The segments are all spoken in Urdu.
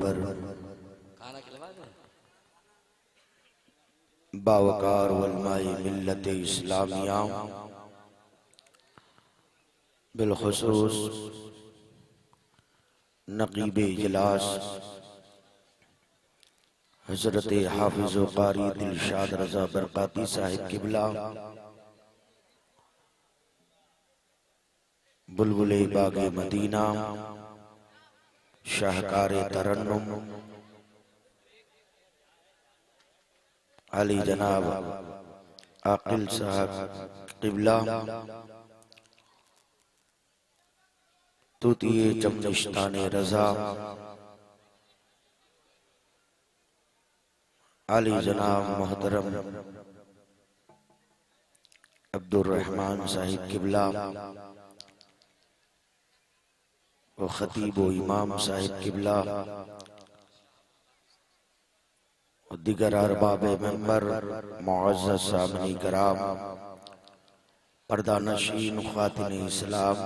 پر باوقار علماء ملت اسلامیہ بالخصوص نقیب اجلاس حضرت حافظ و قاری دلشاد رضا برقاتی صاحب قبلہ، بلبل باغ مدینہ، شاہکار ترنم، علی جناب عاقل صاحب قبلہ، توتی چمنشتان رضا، علی جناب محترم عبدالرحمن صاحب قبلہ و خطیب و امام صاحب قبلہ و دیگر ارباب منبر، معزز سامعین کرام، پردہ نشین خاتون اسلام،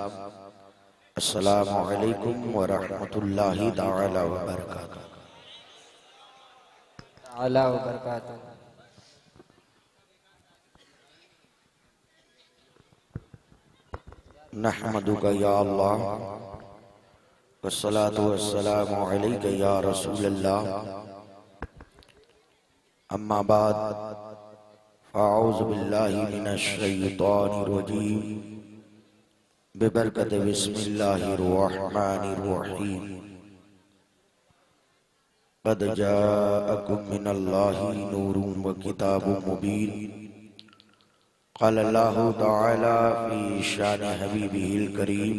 السلام علیکم ورحمۃ اللہ تعالی وبرکاتہ۔ نحمدک یا اللہ والصلاة والسلام علیک یا رسول اللہ، اما بعد فاعوذ باللہ من الشیطان الرجیم، ببرکت بسم اللہ الرحمن الرحیم، قد جاءکم من اللہ نور و کتاب مبین، قال اللہ تعالی فی شان حبیبہ الکریم،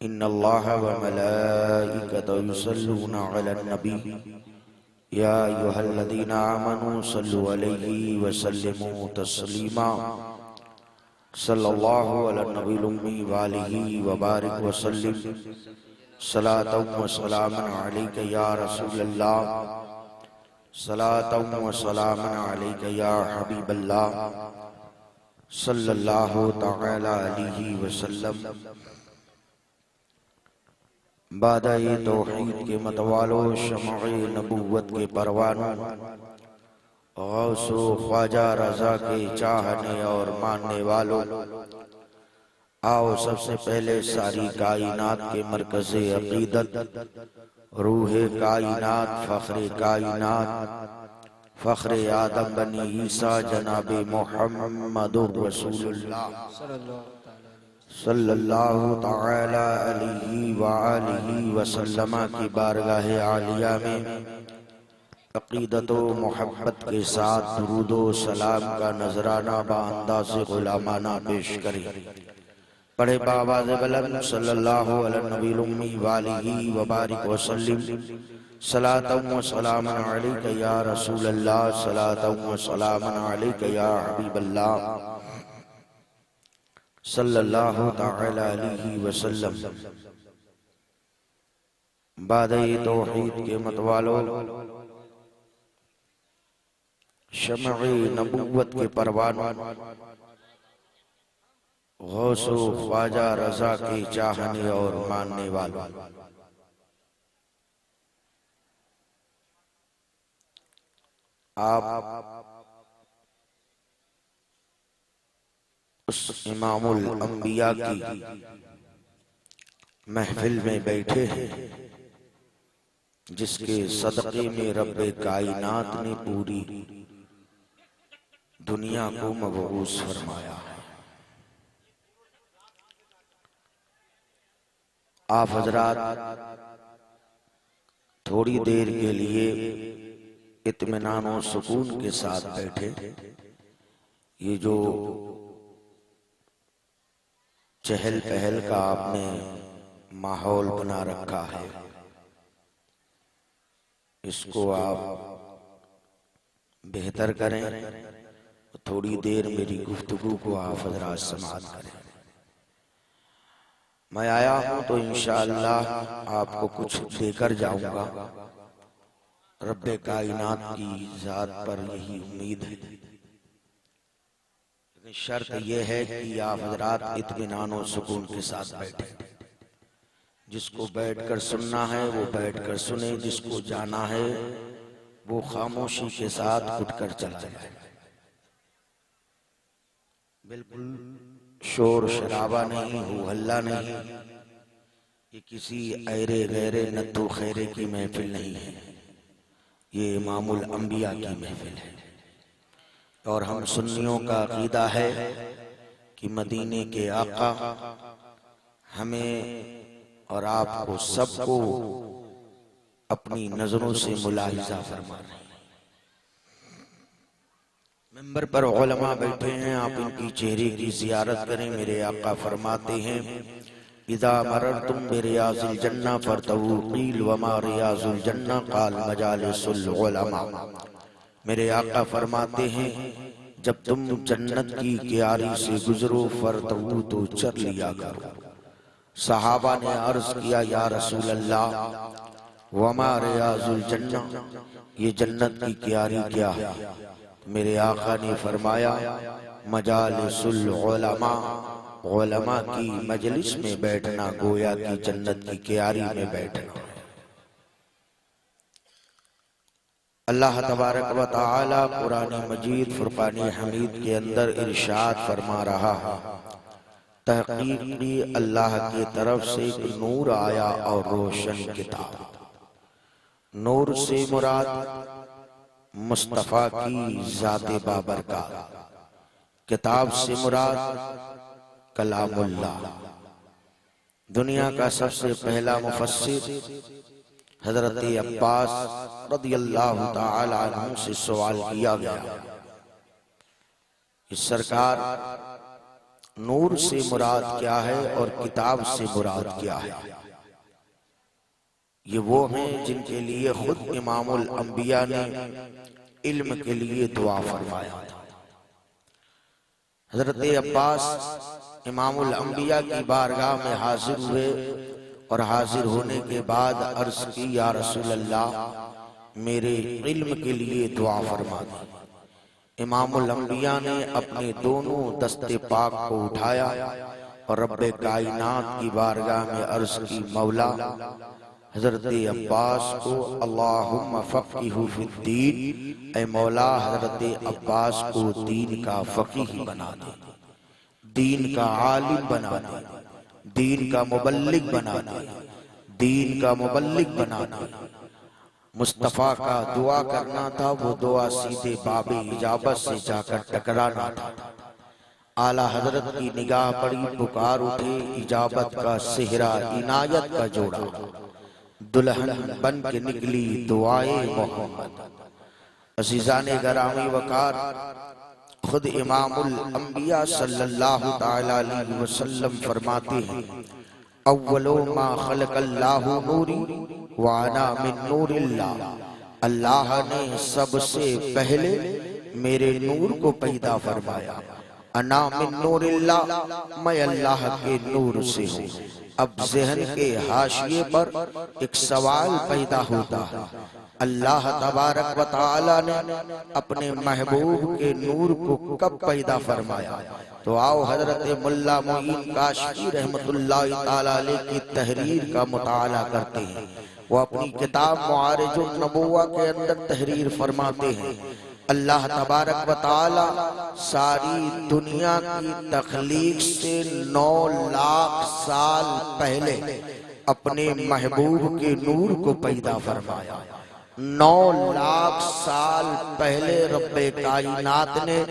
ان اللہ و ملائکتہ یصلون علی النبی یا ایہا الذین آمنوا صلوا علیہ وسلموا تسلیما، صلی اللہ علی النبی الامی وآلہ وبارک وسلم، صلاة و سلام علیک یا رسول اللہ، صلاة و سلام علیک یا حبیب اللہ، صلی اللہ تعالی علیہ وسلم۔ بادہ توحید کے متوالو، شمع نبوت کے پروانوں، غوث و خواجہ رضا کے چاہنے اور ماننے والوں، آؤ سب سے پہلے ساری کائنات کے مرکز عقیدت، روح کائنات، فخر کائنات، فخر آدم بنی عیسیٰ جناب محمد رسول اللہ صلی اللہ تعالی علیہ وآلہ وسلم کی بارگاہ عالیہ میں عقیدت و محبت کے ساتھ درود و سلام کا نذرانہ بانداز غلامانہ پیش کریں۔ پڑھے بآواز بلند، صلی اللہ علی النبی الامی وآلہ وبارک وسلم، صلاة و سلام علیک یا رسول اللہ، صلاة و سلام علیک یا حبیب اللہ، صلی اللہ تعالی علیہ وسلم۔ بادہ توحید کے متوالو، شمع نبوت کے پروانوں، غوث و خواجہ رضا کے چاہنے اور ماننے والوں، آپ اس امام الانبیاء کی محفل میں بیٹھے ہیں جس کے صدقے میں رب کائنات نے پوری دنیا کو مبعوث فرمایا ہے۔ آپ حضرات تھوڑی دیر کے لیے اطمینان و سکون کے ساتھ بیٹھے۔ یہ جو چہل پہل کا آپ نے ماحول بنا رکھا ہے، اس کو آپ بہتر کریں، تھوڑی دیر میری گفتگو کو آپ حضرات سماعت کریں۔ میں آیا ہوں تو انشاءاللہ آپ کو کچھ دے کر جاؤں گا، رب کائنات کی ذات پر یہی امید ہے، لیکن شرط یہ ہے کہ آپ حضرات اطمینان و سکون کے ساتھ بیٹھیں۔ جس کو بیٹھ کر سننا ہے وہ بیٹھ کر سنے، جس کو جانا ہے وہ خاموشی کے ساتھ اٹھ کر چلا جائے۔ بالکل شور شرابہ نہیں، ہو ہلہ نہیں، یہ کسی ایرے غیرے نتو خیرے کی محفل نہیں ہے، یہ امام الانبیاء کی محفل ہے۔ اور ہم سنیوں کا عقیدہ ہے کہ مدینے کے آقا ہمیں اور آپ کو سب کو اپنی نظروں سے ملاحظہ فرما رہے ہیں۔ منبر پر علماء بیٹھے ہیں، آپ ان کی چہرے کی زیارت کریں۔ میرے آقا فرماتے ہیں اذا مررتم بریاض الجنہ فرتووا قیل وما ریاض الجنہ قال مجالس العلماء۔ میرے آقا فرماتے ہیں جب تم جنت کی کیاری سے گزرو فرتووا تو چر لیا کرو۔ صحابہ نے عرض کیا یا رسول اللہ وما ریاض الجنہ، یہ جنت کی کیاری کیا ہے؟ میرے آقا نے فرمایا مجالس العلماء، علماء کی مجلس میں بیٹھنا گویا کی جنت کی کیاری میں بیٹھنا۔ اللہ تبارک و تعالی قرآن مجید فرقان حمید کے اندر ارشاد فرما رہا ہے تحقیقی اللہ کی طرف سے ایک نور آیا اور روشن کتاب۔ نور سے مراد مصطفیٰ کی ذات بابرکات، کتاب سے مراد کلام اللہ۔ دنیا کا سب سے پہلا مفسر حضرت عباس رضی اللہ تعالی عنہ سے سوال کیا گیا کہ سرکار نور سے مراد کیا ہے اور کتاب سے مراد کیا ہے؟ یہ وہ ہیں جن کے لیے خود امام الانبیاء نے علم کے لیے دعا فرمایا تھا۔ حضرت عباس امام الانبیاء کی بارگاہ میں حاضر ہوئے اور حاضر ہونے کے بعد عرض کی یا رسول اللہ میرے علم کے لیے دعا فرما دی۔ امام الانبیاء نے اپنے دونوں دست پاک کو اٹھایا اور رب کائنات کی بارگاہ میں عرض کی مولا حضرت عباس کو اللہم فقہہ فی الدین، اے مولا حضرت عباس کو دین کا فقیہ بنا دے، دین کا عالم بنا دے، دین کا مبلغ بنا دے، دین کا مبلغ بنا دے۔ مصطفیٰ کا دعا کرنا تھا، وہ دعا سیدھے باب اجابت سے جا کر ٹکرانا تھا۔ اعلیٰ حضرت کی نگاہ پڑی، پکار اٹھے اجابت کا صحرا عنایت کا جوڑا، دلہن بن کے نکلی دعائے محمد۔ عزیزان گرامی وقار، خود امام الانبیاء صلی اللہ تعالی علیہ وسلم فرماتے ہیں اول ما خلق اللہ نوری وانا من نور اللہ، اللہ نے سب سے پہلے میرے نور کو پیدا فرمایا، انا من نور اللہ، میں اللہ کے نور سے ہوں۔ اب ذہن کے حاشیے پر ایک سوال پیدا ہوتا ہے، اللہ تبارک و تعالی نے اپنے محبوب کے نور کو کب پیدا فرمایا؟ تو آؤ حضرت ملا معین کاشفی رحمت اللہ تعالی علیہ کی تحریر کا مطالعہ کرتے ہیں۔ وہ اپنی کتاب معارج النبوہ کے اندر تحریر فرماتے ہیں اللہ تبارک و تعالی ساری دنیا کی تخلیق سے 9 لاکھ سال پہلے اپنے محبوب کے نور کو پیدا فرمایا۔ 9 لاکھ سال پہلے رب کائنات نے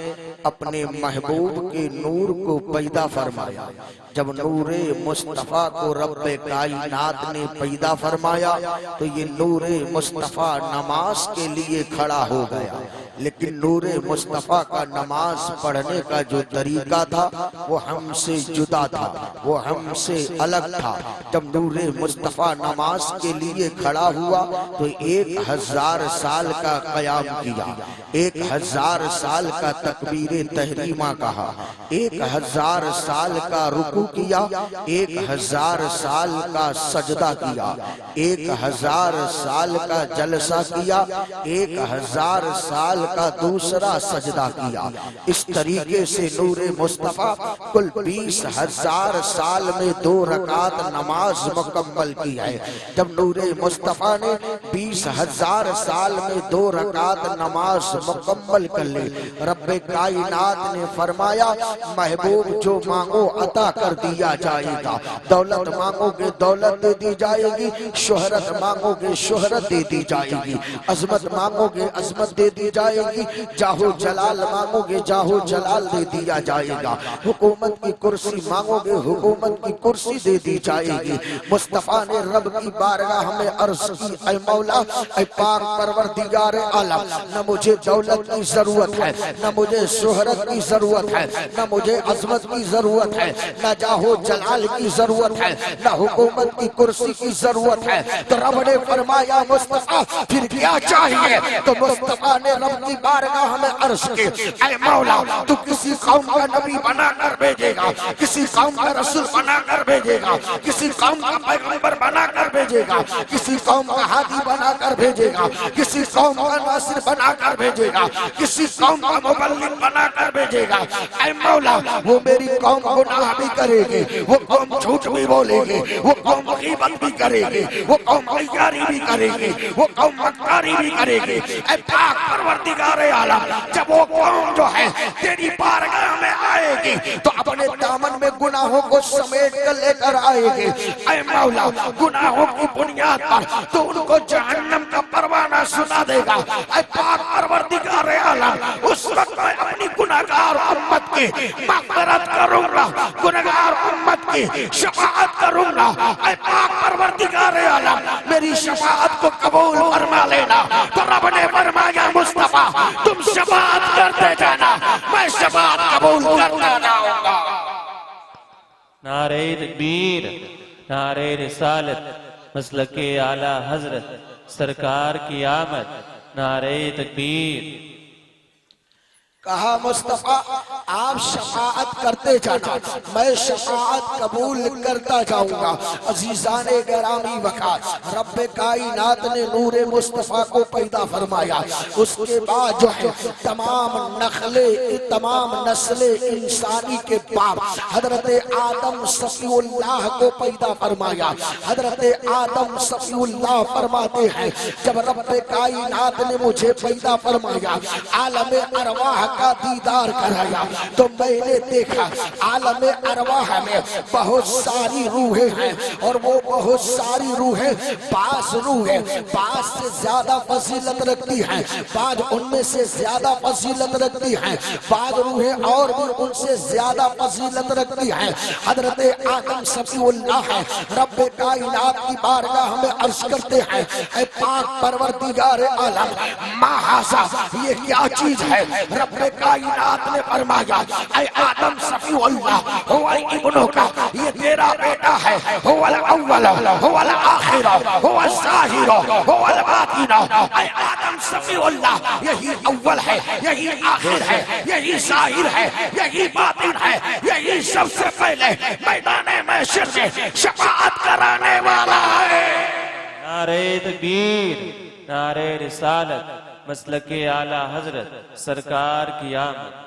اپنے محبوب کے نور کو پیدا فرمایا۔ جب نور مصطفیٰ کو رب کائنات نے پیدا فرمایا تو یہ نور مصطفیٰ نماز کے لیے کھڑا ہو گیا، لیکن نور مصطفیٰ کا نماز پڑھنے کا جو طریقہ تھا وہ ہم سے جدا تھا، وہ ہم سے الگ تھا۔ جب نور مصطفیٰ نماز کے لیے کھڑا ہوا تو 1000 سال کا قیام کیا، 1000 سال کا تکبیر تکبیر تحریمہ کہا، 1000 سال کا رکوع کیا، 1000 سال کا سجدہ کیا، 1000 سال کا جلسہ کیا، 1000 سال کا دوسرا سجدہ کیا۔ اس طریقے سے نور مصطفیٰ کل 20,000 سال میں 2 رکعت نماز مکمل کی ہے۔ جب نور مصطفیٰ نے 20,000 سال میں 2 رکعت نماز مکمل کر لی، رب کائنات نے فرمایا محبوب جو مانگو عطا کر دیا جائے گا، دولت مانگو گے دولت دے دی جائے گی، شہرت مانگو گے شہرت دے دی جائے گی، عظمت مانگو گے عظمت دے دی جائے گی، جاہو جلال مانگو گے جاہو جلال دے دیا جائے گا، حکومت کی کرسی مانگو گے حکومت کی کرسی دے دی جائے گی۔ مصطفیٰ نے رب کی بارگاہ میں عرض کی اے مولا اے پاک پروردگار عالم، نہ مجھے دولت کی ضرورت ہے، نہ مجھے شہرت کی ضرورت ہے، نہ مجھے عظمت کی ضرورت ہے، نہ جاہو جلال کی ضرورت ہے، نہ حکومت کی کرسی کی ضرورت ہے۔ تو رب نے فرمایا مصطفیٰ پھر کیا چاہیے؟ تو مصطفیٰ نے رب کی بارگاہ میں عرض کی اے مولا تو کسی قوم کا نبی بنا کر بھیجے گا، کسی قوم کا رسول بنا کر بھیجے گا، کسی قوم کا پیغمبر بنا کر بھیجے گا، کسی قوم کا ہادی بنا کر بھیجے گا، کسی قوم کا ناصر بنا کر بھیجے گا، کسی قوم کا مبلغ بنا کر بھیجے گا۔ اے مولا وہ میری قوم گناہ بھی کرے گی، وہ قوم جھوٹ بھی بولے گی، وہ قوم غیبت بھی کرے گی، وہ قوم غیاری بھی کرے گی، وہ قوم مکاری بھی کرے گی۔ اے پاک پروردگار عالم جب وہ قوم جو ہے تیری بارگاہ میں آئے گی تو اپنے دامن میں گناہوں کو سمیٹ کر لے کر آئے گی۔ اے مولا گناہوں کی بنیاد پر تو ان کو جہنم کا پروانہ سنا دے گا۔ اے پاک پروردگار عالم اس وقت میں اپنی گناہگار امت کی مغفرت کروں گا، گناہگار امت کی شفاعت کروں گا۔ اے پاک پروردگار عالم میری شفاعت کو قبول فرما لینا۔ تو رب نے فرمایا مصطفیٰ تم شفاعت کرتے جانا، میں شفاعت قبول کرتا جاؤں گا۔ نعرہ تکبیر، نعرہ رسالت، مسلک اعلی حضرت سرکار کی آمد، نعرہ تکبیر۔ کہا مصطفیٰ آپ شفاعت کرتے جانا، میں شفاعت قبول کرتا جاؤں گا۔ عزیزان گرامی وقت رب کائنات نے نور مصطفیٰ کو پیدا فرمایا، اس کے بعد جو ہے تمام نسل انسانی کے باپ حضرت آدم صفی اللہ کو پیدا فرمایا۔ حضرت آدم صفی اللہ فرماتے ہیں جب رب کائنات نے مجھے پیدا فرمایا، عالم ارواح کا دیدار کرایا تو میں نے دیکھا عالم ارواح میں بہت ساری روحیں ہیں، اور وہ بہت ساری روحیں بعض روحیں بعض سے زیادہ فضیلت رکھتی ہیں، بعض ان میں سے زیادہ فضیلت رکھتی ہیں، بعض روحیں اور بھی ان سے زیادہ فضیلت رکھتی ہیں۔ حضرت آدم صفی اللہ ہے، رب کائنات کی بارگاہ میں عرض کرتے ہیں اے پاک پروردگار عالم ما ھذا یہ کیا چیز ہے؟ رب کائنات نے فرمایا اے آدم صفی اللہ ہوا ابنوں کا، یہ تیرا بیٹا ہے، ہوا الاول ہوا الآخر ہوا الظاہر ہوا الباطن۔ اے آدم صفی اللہ یہی اول ہے، یہی آخر ہے، یہی ظاہر ہے، یہی باطن ہے، یہی سب سے پہلے میدان محشر میں شفاعت کرانے والا ہے۔ نعرہ تکبیر، نعرہ رسالت، مسلک اعلی حضرت سرکار کی آمد۔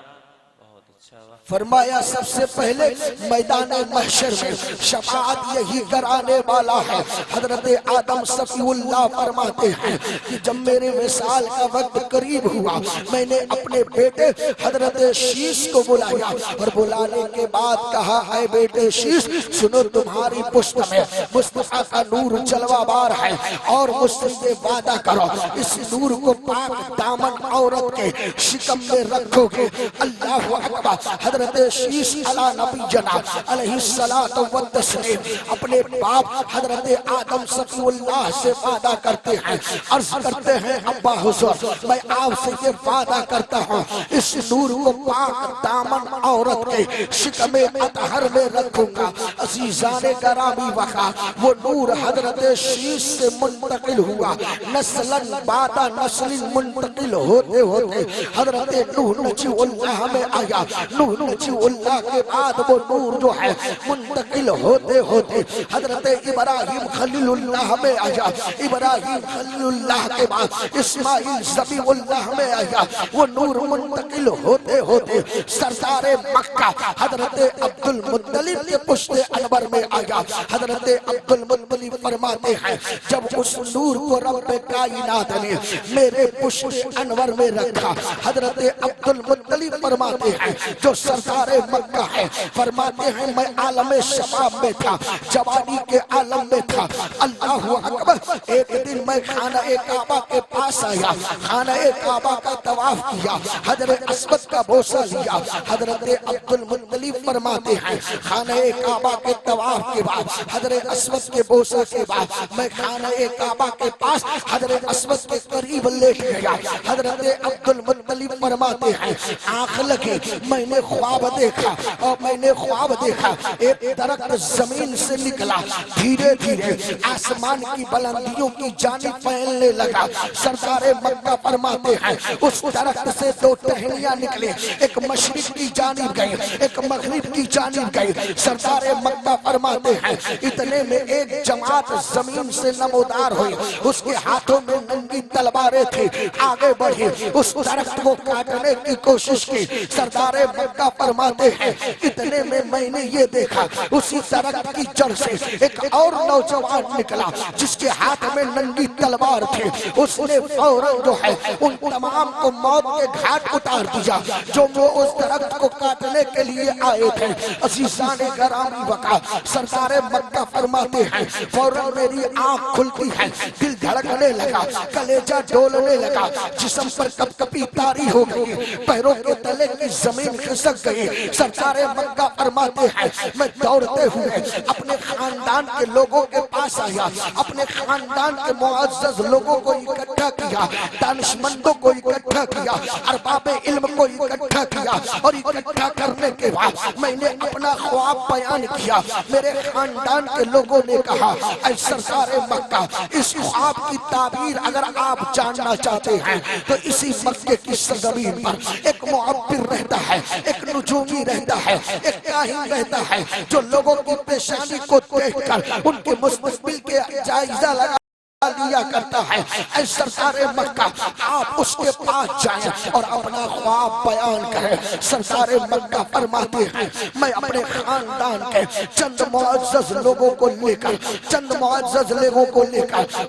بہت اچھا فرمایا سب سے پہلے میدان محشر میں شفاعت یہی کرانے والا ہے۔ حضرت آدم صفی اللہ فرماتے ہیں کہ جب میرے وصال کا وقت قریب ہوا میں نے اپنے بیٹے حضرت شیش کو بلایا، اور بلانے کے بعد کہا اے بیٹے شیش سنو تمہاری پشت میں مصطفیٰ کا نور جلوہ بار ہے، اور مجھ سے یہ وعدہ کرو اس نور کو پاک دامن عورت کے شکم میں رکھو گے۔ اللہ اکبر۔ حضرت حضرت شیش علی نبی جنا علیہ الصلوۃ والتسلیم اپنے باپ حضرت آدم صفی اللہ سے وعدہ کرتے ہیں، عرض کرتے ہیں ابا حضور میں آپ سے یہ وعدہ کرتا ہوں اس نور کو پاک دامن عورت کے شکم اطہر میں رکھوں گا۔ عزیزان گرامی وقع وہ نور حضرت شیش سے منتقل ہوا، نسلاً بعد نسل منتقل ہوتے ہوتے حضرت نوح نجی اللہ میں آیا۔ نوح نجی اللہ کے بعد وہ نور جو ہے منتقل ہوتے ہوتے حضرت ابراہیم خلیل اللہ میں آیا۔ ابراہیم خلیل اللہ کے بعد اسماعیل ذبیح اللہ میں آیا۔ وہ نور منتقل ہوتے ہوتے سردار مکہ حضرت عبد المطلب کے پشت انور میں آیا۔ حضرت عبد المطلب فرماتے ہیں جب اس نور کو رب کائنات نے میرے پشت انور میں رکھا، حضرت عبد المطلب فرماتے ہیں جو سردار مکہ ہے، فرماتے ہیں میں عالم شباب میں تھا، جوانی کے عالم میں تھا۔ اللہ اکبر، ایک دن میں خانہ کعبہ کے پاس آیا، خانہ کعبہ کا طواف کیا، حضرت اسود کا بوسہ لیا۔ حضرت عبد المطلب فرماتے ہیں خانہ کعبہ کے طواف کے بعد، حضرت اسود کے بوسہ کے بعد میں خانہ کعبہ کے پاس حضرت اسود کے قریب لیٹ گیا۔ حضرت عبد المطلب فرماتے ہیں آنکھ لگے، میں نے خواب دیکھا، اور میں نے خواب دیکھا ایک درخت زمین سے نکلا، دھیرے دھیرے آسمان کی بلندیوں کی جانب پھیلنے لگا۔ سرکار مکہ فرماتے ہیں اس درخت سے دو ٹہنیاں نکلے، ایک مشرق کی جانب گئی، ایک مغرب کی جانب گئی۔ سرکار مکہ فرماتے ہیں اتنے میں ایک جماعت زمین سے نمودار ہوئی، اس کے ہاتھوں میں ننگی تلواریں تھی، آگے بڑھی اس درخت کو کاٹنے کی کوشش کی۔ سردار مکہ فرماتے ہیں اتنے میں نے یہ دیکھا اسی درخت کی جڑ سے ایک اور نوجوان نکلا جس کے ہاتھ میں ننگی تلوار تھی۔ اس نے فوراً جو ہے ان تمام کو موت کے گھاٹ اتار دیا جو وہ اس درخت کو کاٹنے کے لیے آئے تھے۔ عزیزان گرامی وقع سردار مکہ فرماتے ہیں فوراً میری آنکھ کھلتی ہے، دل دھڑکنے لگا، کلیجہ ڈولنے لگا، جسم پر کپ کپی طاری ہو گئی، پیروں کے تلے کی زمین کھسک گئی۔ سرکار مکہ فرماتے ہیں میں دوڑتے ہوئے اپنے خاندان کے لوگوں کے پاس آیا، اپنے خاندان کے معزز لوگوں کو اکٹھا کیا، دانشمندوں کو اکٹھا کیا، ارباب علم کو اکٹھا کیا، اور اکٹھا کرنے کے بعد میں نے اپنا خواب بیان کیا۔ میرے خاندان کے لوگوں نے کہا اے سرکار مکہ اس خواب کی تعبیر اگر آپ جاننا چاہتے ہیں تو اسی مکے کی سرزمین پر ایک معبر رہتا ہے، ایک نجومی رہتا ہے، ایک کاہن رہتا ہے جو لوگوں کی پیشانی کو دیکھ کر ان کے مستقبل کے جائزہ لگا لیا کرتا ہے۔ اے سرکار مکہ آپ اس کے پاس جائیں اور اپنا خواب بیان کریں۔ سرکار مکہ فرماتے ہیں میں اپنے خاندان کے چند معزز لوگوں کو لے کر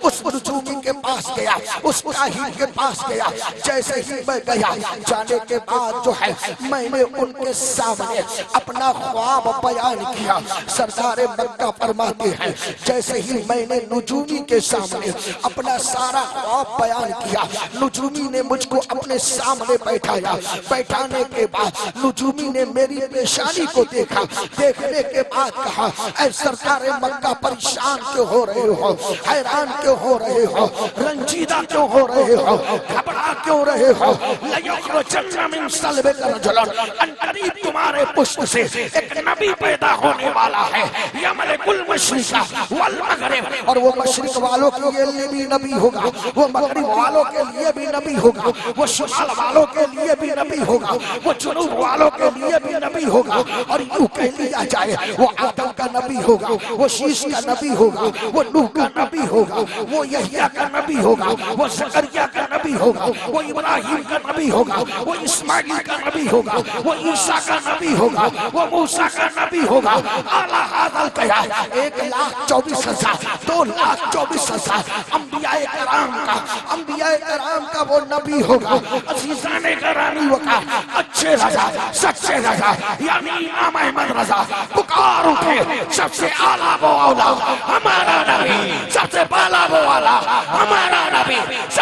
اس نجومی کے پاس گیا، اس کاہن کے پاس گیا۔ جیسے ہی میں گیا جانے کے بعد جو ہے میں نے ان کے سامنے اپنا خواب بیان کیا۔ سرکار مکہ فرماتے ہیں جیسے ہی میں نے نجومی کے سامنے اپنا سارا خواب بیان کیا، نجومی نے مجھ کو اپنے سامنے بیٹھایا۔ بیٹھانے کے بعد نجومی نے میری پیشانی کو دیکھا، دیکھنے کے بعد کہا اے سرکار مکہ پریشان کیوں ہو رہے ہو، حیران کیوں ہو رہے ہو، رنجیدہ کیوں ہو رہے ہو، گھبرا کیوں رہے ہو؟ لَيُخْرَجَنَّ مِنْ صَلْبِكَ رَجُلٌ، عنقریب تمہارے پشت سے ایک نبی پیدا ہونے والا ہے، یملک المشرق والمغرب، اور وہ مشرق والوں کے لیے بھی نبی ہوگا، وہ مغرب والوں کے لیے بھی نبی ہوگا، وہ شمال والوں کے لیے بھی نبی ہوگا، وہ جنوب والوں کے لیے بھی نبی ہوگا۔ اور یوں کہہ لیا جائے وہ آدم کا نبی ہوگا، وہ شیش کا نبی ہوگا، وہ نوح کا نبی ہوگا، وہ یحییٰ کا نبی ہوگا، وہ زکریا کا نبی ہوگا، وہ ابراہیم کا نبی ہوگا، وہ اسماعیل کا نبی ہوگا، وہ عیسیٰ کا نبی ہوگا، وہ موسیٰ کا نبی ہوگا۔ اعلیٰ حاضر کیا 1,24,000 2,24,000 انبیاء کرام کا وہ نبی ہوگا۔ عزیزان گرامی وقع اچھے رضا، سچے رضا، یعنی امام احمد رضا پکار اٹھے سب سے اعلیٰ وہ اولا ہمارا نبی، سب سے بالا وہ والا ہمارا نبی،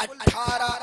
18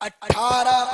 18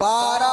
12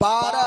12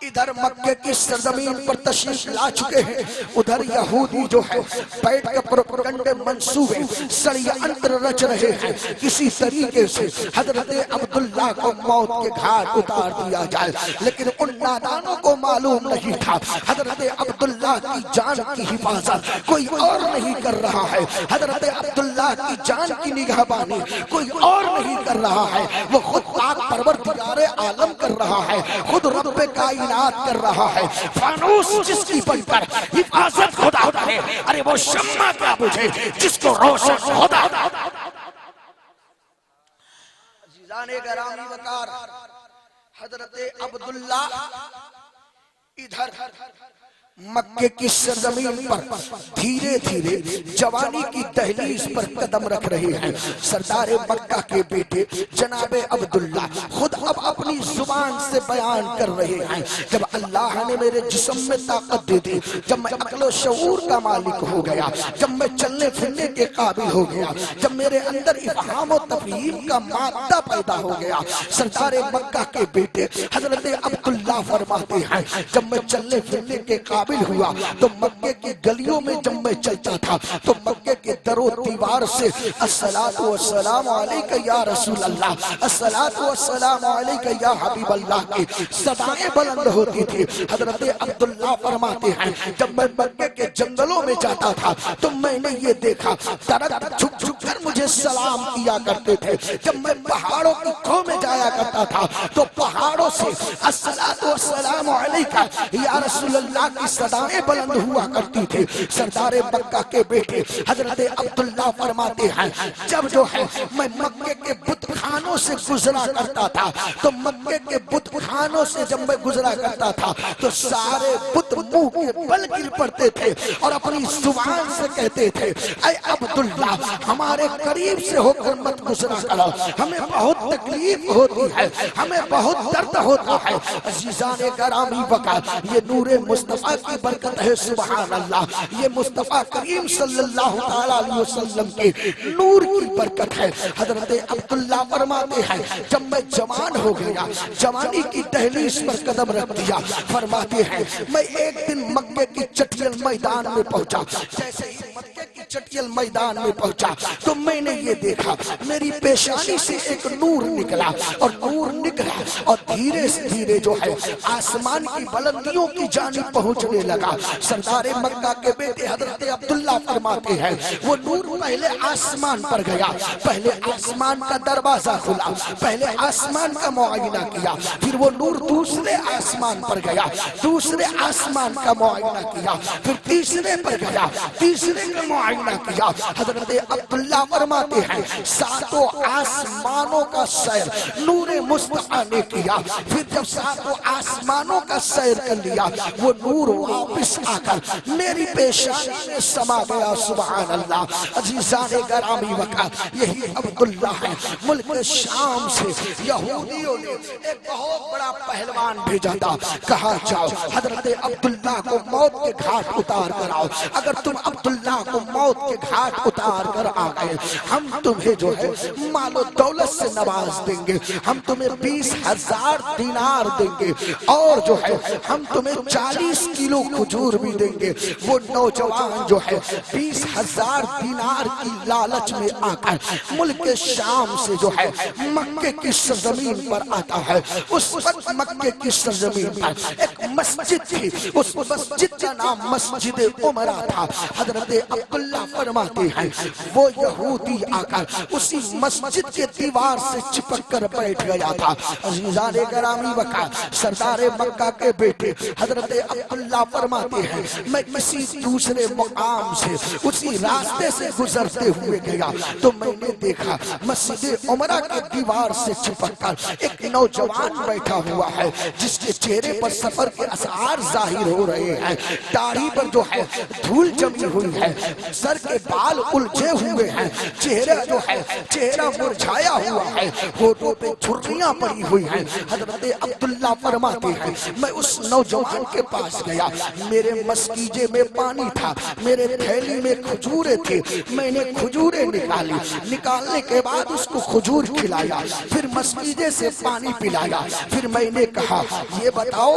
ادھر مکے کی سرزمین پر تشریف لا چکے ہیں، ادھر یہودی جو ہے بیٹھ کے پروپیگنڈے منصوبے سڑیا انتر رچ رہے ہیں، کسی طریقے سے حضرت عبداللہ کو موت کے گھاٹ اتار دیا جائے۔ لیکن ان نادانوں کو معلوم نہیں تھا حضرت عبداللہ کی جان کی حفاظت کوئی اور نہیں کر رہا ہے، حضرت عبداللہ کی جان کی نگہبانی کوئی اور نہیں کر رہا ہے، وہ خود پاک پروردگار عالم کر رہا ہے، خود رب کائنات کر رہا ہے۔ فانوس جس کی بن کر حفاظت خدا کرے، ارے وہ شمع کیا بجھے جس کو روشن خدا۔ عزیزان گرامی وقار، حضرت عبداللہ ادھر مکے کی سرزمین پر دھیرے دھیرے جوانی کی دہلیز پر قدم رکھ رہے ہیں۔ سردار مکہ کے بیٹے جناب عبداللہ خود اب اپنی زبان سے بیان کر رہے ہیں، جب اللہ نے میرے جسم میں طاقت دے دی، جب میں عقل و شعور کا مالک ہو گیا، جب میں چلنے پھرنے کے قابل ہو گیا، جب میرے اندر افہام و تفہیم کا مادہ پیدا ہو گیا، سردار مکہ کے بیٹے حضرت عبداللہ فرماتے ہیں جب میں چلنے پھرنے کے قابل ہوا تو مکے کی گلیوں میں جب میں چلتا تھا تو مکے کے در و دیوار سے الصلاۃ والسلام علیک یا رسول اللہ، الصلاۃ والسلام علیک یا حبیب اللہ کی صدائیں بلند ہوتی تھی۔ حضرت عبداللہ فرماتے ہیں جب میں مکے کے جنگلوں میں جاتا تھا تو میں نے یہ دیکھا درخت جھک جھک کر مجھے سلام کیا کرتے تھے، جب میں پہاڑوں کی کھو میں جایا کرتا تھا تو پہاڑوں سے الصلاۃ والسلام علیک یا رسول اللہ کی صدائیں بلند ہوا کرتی تھی۔ سردار مکہ کے بیٹے حضرت عبداللہ فرماتے ہیں جب جو ہے میں مکے کے بت خانوں سے گزرا کرتا تھا تو مکے کے بت خانوں سے جب میں گزرا کرتا تھا تو سارے بت منہ کے بل گر پڑتے تھے اور اپنی زبان سے کہتے تھے اے عبداللہ ہمارے قریب سے ہو کر مت گزرا کرو، ہمیں بہت تکلیف ہوتی ہے، ہمیں بہت درد ہوتا ہے۔ عزیزان گرامی وقت یہ نور مصطفیٰ کی برکت ہے، سبحان اللہ، یہ مصطفیٰ کریم صلی اللہ علیہ وسلم کے نور کی برکت ہے۔ حضرت عبداللہ فرماتے ہیں جب میں جوان ہو گیا، جوانی کی دہلیز پر قدم رکھ دیا، فرماتے ہیں میں ایک دن مکے کی چٹیل میدان میں پہنچا، جیسے ہی مکے کی چٹیل میدان میں پہنچا تو میں نے یہ دیکھا میری پیشانی سے ایک نور نکلا اور نور نکلا اور دھیرے سے دھیرے جو ہے آسمان کی بلندیوں کی جانب پہنچنے لگا۔ سردار مکہ کے بیٹے حضرت عبداللہ فرماتے ہیں وہ نور پہلے آسمان پر گیا، پہلے آسمان کا دروازہ کھلا، پہلے آسمان کا معائنہ کیا، پھر وہ نور دوسرے آسمان پر گیا، دوسرے آسمان کا معائنہ کیا، پھر تیسرے پر گیا، تیسرے کا معائنہ کیا۔ حضرت عبداللہ فرماتے ہیں ساتوں آسمانوں کا سیر نور مصطفیٰ نے کیا، پھر جب ساتوں آسمانوں کا سیر کر لیا وہ نور واپس آ کر میری پیشانی میں سما گیا، سبحان اللہ۔ عزیزان گرامی وقت یہی عبداللہ ہے، ملک شام سے یہودیوں نے ایک بہت بڑا پہلوان بھیجا تھا، کہا جاؤ حضرت عبداللہ کو موت کے گھاٹ اتار کر آؤ، اگر تم عبداللہ کو موت کے گھاٹ اتار کر آ گئے ہم تمہیں جو ہے مال و دولت سے نواز دیں گے، ہم تمہیں 20,000 دینار دیں گے اور جو ہے ہم تمہیں 40 کلو کھجور بھی دیں گے۔ وہ نوجوان جو ہے 20,000 دینار کی لالچ میں آ کر ملک شام سے جو ہے مکے کی سرزمین پر آتا ہے۔ اس وقت مکے کی سرزمین پر ایک مسجد تھی، اس مسجد کا نام مسجد عمرہ تھا۔ حضرت عبداللہ فرماتے ہیں وہ یہودی آ کر اسی مسجد کے دیوار سے چپک کر بیٹھ گیا تھا۔ عزیزان گرامی وقت سردار مکہ کے بیٹے حضرت عبداللہ فرماتے ہیں میں کسی دوسرے مقام سے اسی راستے سے گزرتے ہوئے گیا تو میں نے دیکھا مسجد عمرہ کے دیوار سے چپک کر ایک نوجوان بیٹھا ہوا ہے جس کے چہرے پر سفر کے اثار ظاہر ہو رہے ہیں، داڑھی پر جو ہے دھول جمی ہوئی ہے، سر کے بال الجھے ہوئے ہیں، چہرہ جو ہے چہرہ مرجھایا ہوا ہے، ہونٹوں پہ جھریاں پڑی ہوئی ہیں۔ حضرت عبداللہ فرماتے ہیں میں اس نوجوان کے پاس گیا، میرے مسکیجے میں پانی تھا، میرے تھیلی میں کھجورے تھے، میں نے کھجورے نکالی، نکالنے کے بعد اس کو کھجور کھلایا، پھر مسکیجے سے پانی پلایا، پھر میں نے کہا یہ بتاؤ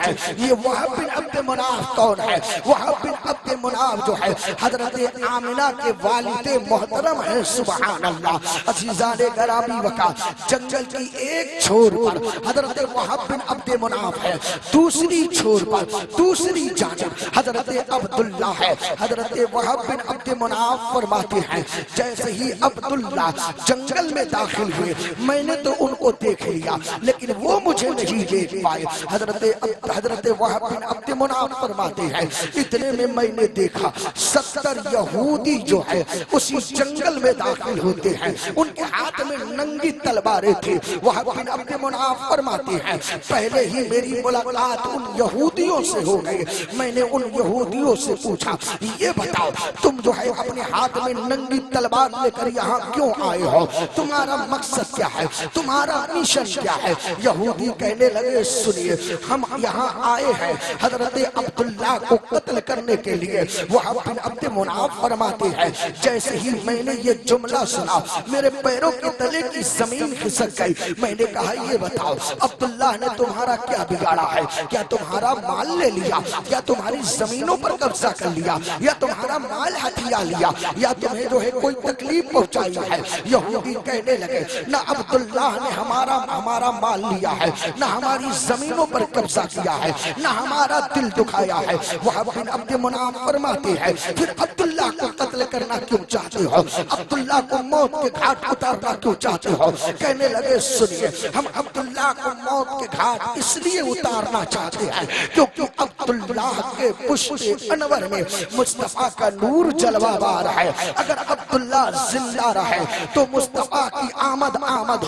ہیں۔ یہ وہب بن عبد مناف کون ہے؟ وہب بن عبد مناف جو ہے حضرت آمنہ کے والد محترم ہیں۔ سبحان اللہ۔ عزیزان گرامی وقار، جنگل کی ایک چھور پر حضرت وہب بن عبد مناف ہے، دوسری چھور پر دوسری جانب حضرت عبداللہ ہے۔ حضرت وہب بن عبد مناف فرماتے ہیں جیسے ہی عبداللہ جنگل میں داخل ہوئے میں نے تو ان کو دیکھ لیا لیکن وہ مجھے نہیں دیکھ پائے۔ حضرت وہب بن عبد مناف فرماتے ہیں اتنے میں نے دیکھا 70 یہودی جو ہے اسی جنگل میں داخل ہوتے ہیں، ان کے ہاتھ میں ننگی تلواریں تھے۔ وہب بن عبد مناف فرماتے ہیں پہلے ہی میری ملاقات ان یہودیوں سے ہو گئی۔ میں نے ان یہودیوں سے پوچھا یہ بتاؤ تم جو ہے اپنے ہاتھ میں ننگی تلوار لے کر یہاں کیوں آئے ہو؟ تمہارا مقصد کیا ہے؟ تمہارا میشن کیا ہے؟ یہودی کہنے لگے سنیے ہم یہاں آئے ہیں حضرت عبداللہ کو قتل کرنے کے لیے۔ وہب بن عبد مناف فرماتے ہیں جیسے ہی میں نے یہ جملہ سنا میرے پیروں کے تلے کی زمین کھسک گئی۔ میں نے کہا یہ بتاؤ عبداللہ نے تمہارا کیا بگاڑا ہے؟ کیا تمہارا مال لے لیا؟ یا تمہاری زمینوں پر قبضہ کر لیا؟ یا تمہارا مال ہتھیا لیا؟ یا تمہیں جو ہے کوئی تکلیف پہنچائی ہے؟ یہودی کہنے لگے نہ عبداللہ نے ہمارا مال لیا ہے، نہ ہماری زمینوں پر قبضہ کیا ہے، نہ ہمارا دل دکھایا ہے۔ وہب بن عبد مناف فرماتے ہیں پھر عبداللہ کو قتل کرنا کیوں چاہتے ہو؟ عبداللہ کو موت کے گھاٹ اتارنا کیوں چاہتے ہو؟ کہنے لگے سنیے ہم عبداللہ کو موت کے گھاٹ اس لیے اتارنا چاہتے ہیں کیونکہ عبداللہ کے پشت انور میں مصطفیٰ کا نور جلوہ بار ہے۔ اگر عبداللہ زندہ رہے تو مصطفیٰ کی آمد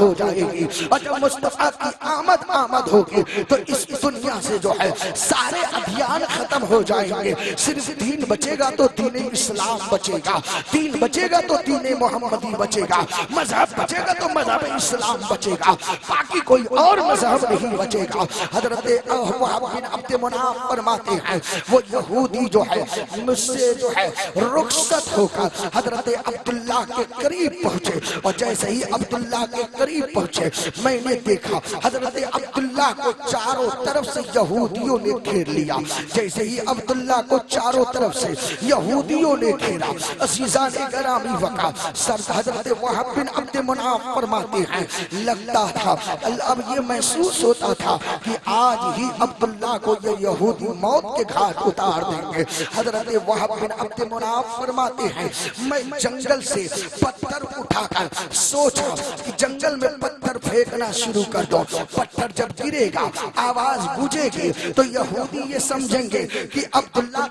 ہو جائے گی، اور جب مصطفیٰ کی آمد ہوگی تو اس دنیا سے جو ہے سارے ادیان ختم ہو جائیں گے، صرف دین بچے گا تو دین اسلام بچے گا، دین بچے گا تو دین محمدی بچے گا، مذہب بچے گا تو مذہب اسلام بچے گا، باقی کوئی اور مذہب نہیں بچے گا۔ حضرت وہب بن عبد مناف فرماتے ہیں وہ یہودی جو ہے مجھ سے جو ہے رخصت ہو کر حضرت عبداللہ کے قریب پہنچے، اور جیسے ہی عبداللہ کے قریب پہنچے میں نے دیکھا حضرت عبداللہ کو چاروں طرف سے یہودیوں نے گھیر لیا۔ جیسے ہی عبداللہ کو چاروں طرف سے یہودیوں نے گھیرا، عزیزان گرامی وقار سر حضرت وہب بن عبد مناف فرماتے ہیں لگتا تھا اب یہ محسوس ہوتا تھا کہ آج ہی عبداللہ کو یہ یہودی موت کے گھاٹ اتار دیں گے۔ حضرت وہب بن عبد مناف فرماتے ہیں میں جنگل سے پتھر اٹھا کر سوچا کہ جنگل میں پتھر پھینکنا شروع کر دو، پتھر جب گرے گا آواز گونجے گی تو یہودی یہ سمجھیں گے کہ عبداللہ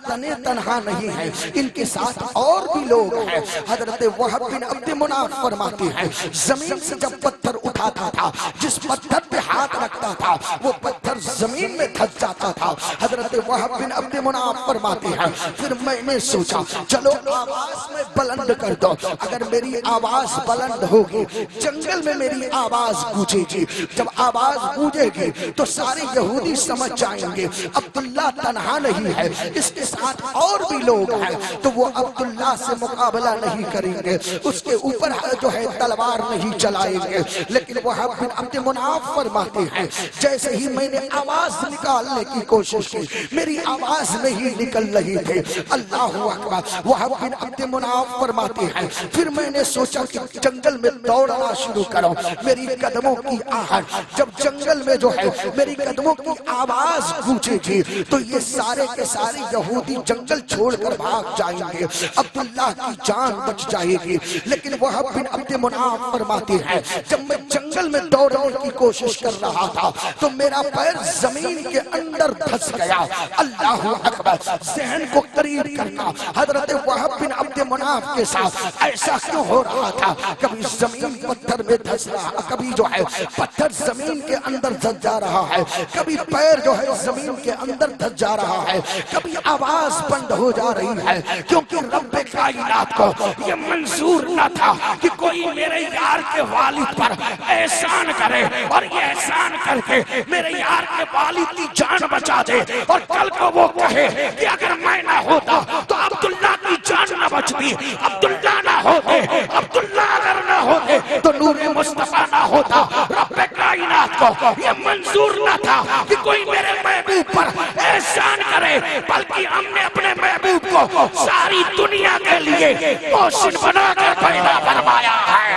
تنہا نہیں ہے، ان کے ساتھ اور بھی لوگ ہیں۔ حضرت وہب بن عبد مناف فرماتے ہیں زمین سے جب پتھر اٹھاتا تھا جس پتھر پہ ہاتھ رکھتا تھا وہ پتھر زمین میں دھس جاتا تھا۔ حضرت وہب بن عبد مناف فرماتے ہیں پھر میں نے سوچا چلو آواز میں بلند کر دو، اگر میری آواز بلند ہوگی جنگل میں میری آواز گونجے گی، جب آواز گونجے گی تو سارے یہودی سمجھ جائیں گے عبداللہ تنہا نہیں ہے، اس کے ساتھ اور بھی لوگ ہیں، تو وہ عبداللہ سے مقابلہ نہیں کریں گے، اس کے اوپر جو ہے تلوار نہیں چلائیں گے۔ لیکن وہب بن عبد مناف فرماتے ہیں جیسے ہی میں نے آواز نکالنے کی کوشش کی میری آواز نہیں نکل رہی تھی۔ اللہ اکبر۔ وہب بن عبد مناف فرماتے ہیں پھر میں نے سوچا کہ جنگل میں دوڑنا شروع کروں، میری قدموں کی آہٹ جب جنگل میں جو ہے میری قدموں کی آواز گونجے گی تو یہ سارے کے سارے یہودی جنگل چھوڑ کر بھاگ جائیں گے، عبداللہ کی جان بچ جائے گی۔ لیکن وہب بن عبد مناف فرماتے ہیں جب میں جنگل میں دوڑنے کی کوشش کر رہا تھا تو میرا پیر زمین کے اندر دھس گیا۔ اللہ اکبر۔ ذہن کو قریب کرنا حضرت وہب بن عبد مناف کے ساتھ ایسا کیوں ہو رہا تھا؟ کبھی زمین پتھر میں دھس رہا، کبھی جو ہے پتھر زمین کے اندر دھس جا رہا ہے، کبھی پیر جو ہے زمین کے اندر دھس جا رہا ہے، کبھی آواز بند ہو جا رہی ہے، کیونکہ رب کائنات کو یہ منظور نہ تھا کہ کوئی میرے یار کے والد پر احسان کرے اور یہ احسان کر کے میرے یار کے والد کی جان بچا دے، اور کل کو وہ کہے کہ اگر میں نہ ہوتا تو عبداللہ کی جان نہ بچتی، عبداللہ نہ ہوتے، عبداللہ اگر نہ ہوتے تو نور مصطفیٰ نہ ہوتا۔ رب کائنات کو یہ منظور نہ تھا کہ کوئی میرے محبوب پر احسان کرے، بلکہ ہم نے اپنے محبوب کو ساری دنیا کے لیے محسن بنا کر پیدا فرمایا ہے۔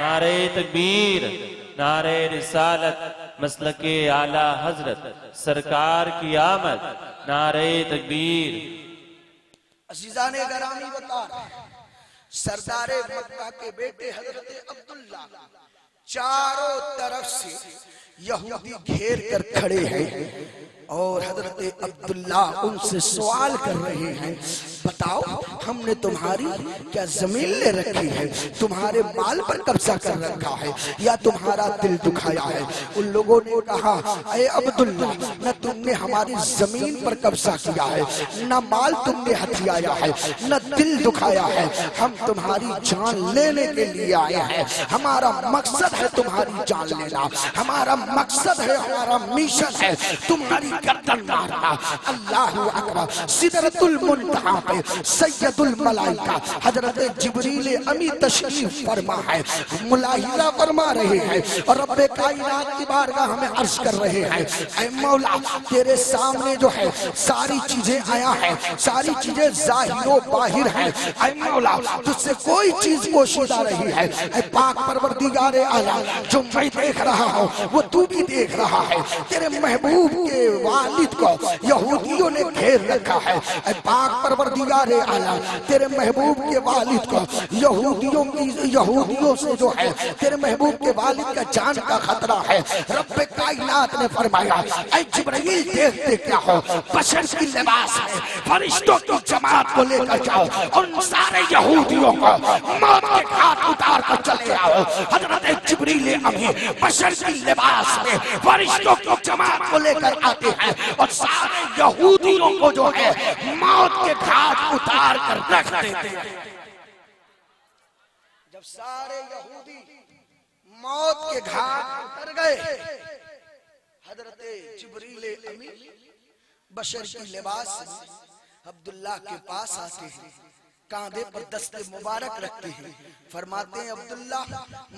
نعرہ تکبیر، نعرہ رسالت، مسلک اعلی حضرت، سرکار کی آمد، نعرہ تکبیر۔ عزیزان گرامی بتا رہے ہیں سردار مکہ کے بیٹے حضرت عبداللہ چاروں طرف سے یہودی گھیر کر کھڑے ہیں اور حضرت عبداللہ ان سے سوال کر رہے ہیں، بتاؤ ہم نے تمہاری کیا زمین لے رکھی ہے، تمہارے مال پر قبضہ کر رکھا ہے یا تمہارا دل دکھایا ہے؟ ان لوگوں نے کہا اے عبداللہ، نہ تم نے ہماری زمین پر قبضہ کیا ہے، نہ مال تم نے ہتھیایا ہے، نہ دل دکھایا ہے، ہم تمہاری جان لینے کے لیے آئے ہیں، ہمارا مقصد ہے تمہاری جان لینا، ہمارا مقصد ہے، ہمارا میشن ہے تمہاری گردن مارنا۔ اللہ اکبر۔ سدرۃ المنتہا پہ سید الملائکہ حضرت جبریل امی تشریف فرما ہے، ملاحظہ فرما رہے ہیں اور رب کائنات کی بارگاہ ہمیں عرض کر رہے ہیں، اے مولا تیرے سامنے جو ہے ساری چیزیں آیا ہے، ساری چیزیں ظاہر و باہر ہیں، اے مولا تجھ سے کوئی چیز پوشیدہ رہی ہے، اے پاک پروردگار اعلیٰ جو میں دیکھ رہا ہوں وہ تو بھی دیکھ رہا ہے۔ تیرے محبوب کے والد کو یہودیوں نے گھیر رکھا ہے، اے پاک پروردگار اعلیٰ تیرے محبوب کے والد کو یہودیوں سے جو ہے تیرے محبوب کے والد کا جان کا خطرہ ہے۔ رب کائنات نے فرمایا اے جبرائیل دیکھتے کیا ہو، بشر کی لباس میں فرشتوں کی جماعت کو لے کر جاؤ، ان سارے یہودیوں کو موت کے گھاٹ اتار کر چلے آؤ۔ حضرت جبریل امی بشر کی لباس میں فرشتوں کی جماعت کو لے کر آتے ہیں اور سارے یہودیوں کو جو ہے موت کے گھاٹ اتار کر رکھ دیتے ہیں۔ جب سارے یہودی موت کے گھاٹ اتر گئے، حضرت جبریل امی بشر کی لباس میں عبداللہ کے پاس آتے ہیں، کاندھے پر دست مبارک رکھتے ہیں، فرماتے ہیں عبداللہ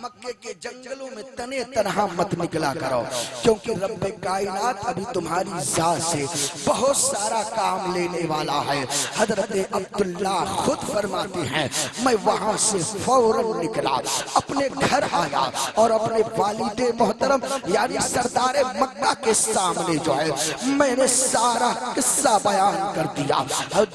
مکے کے جنگلوں میں تنے تنہا مت نکلا کرو، کیونکہ رب کائنات ابھی تمہاری ذات سے بہت سارا کام لینے والا ہے۔ حضرت عبداللہ خود فرماتے ہیں میں وہاں سے فوراً نکلا، اپنے گھر آیا اور اپنے والد محترم یعنی سردار مکہ کے سامنے جو ہے میں نے سارا قصہ بیان کر دیا،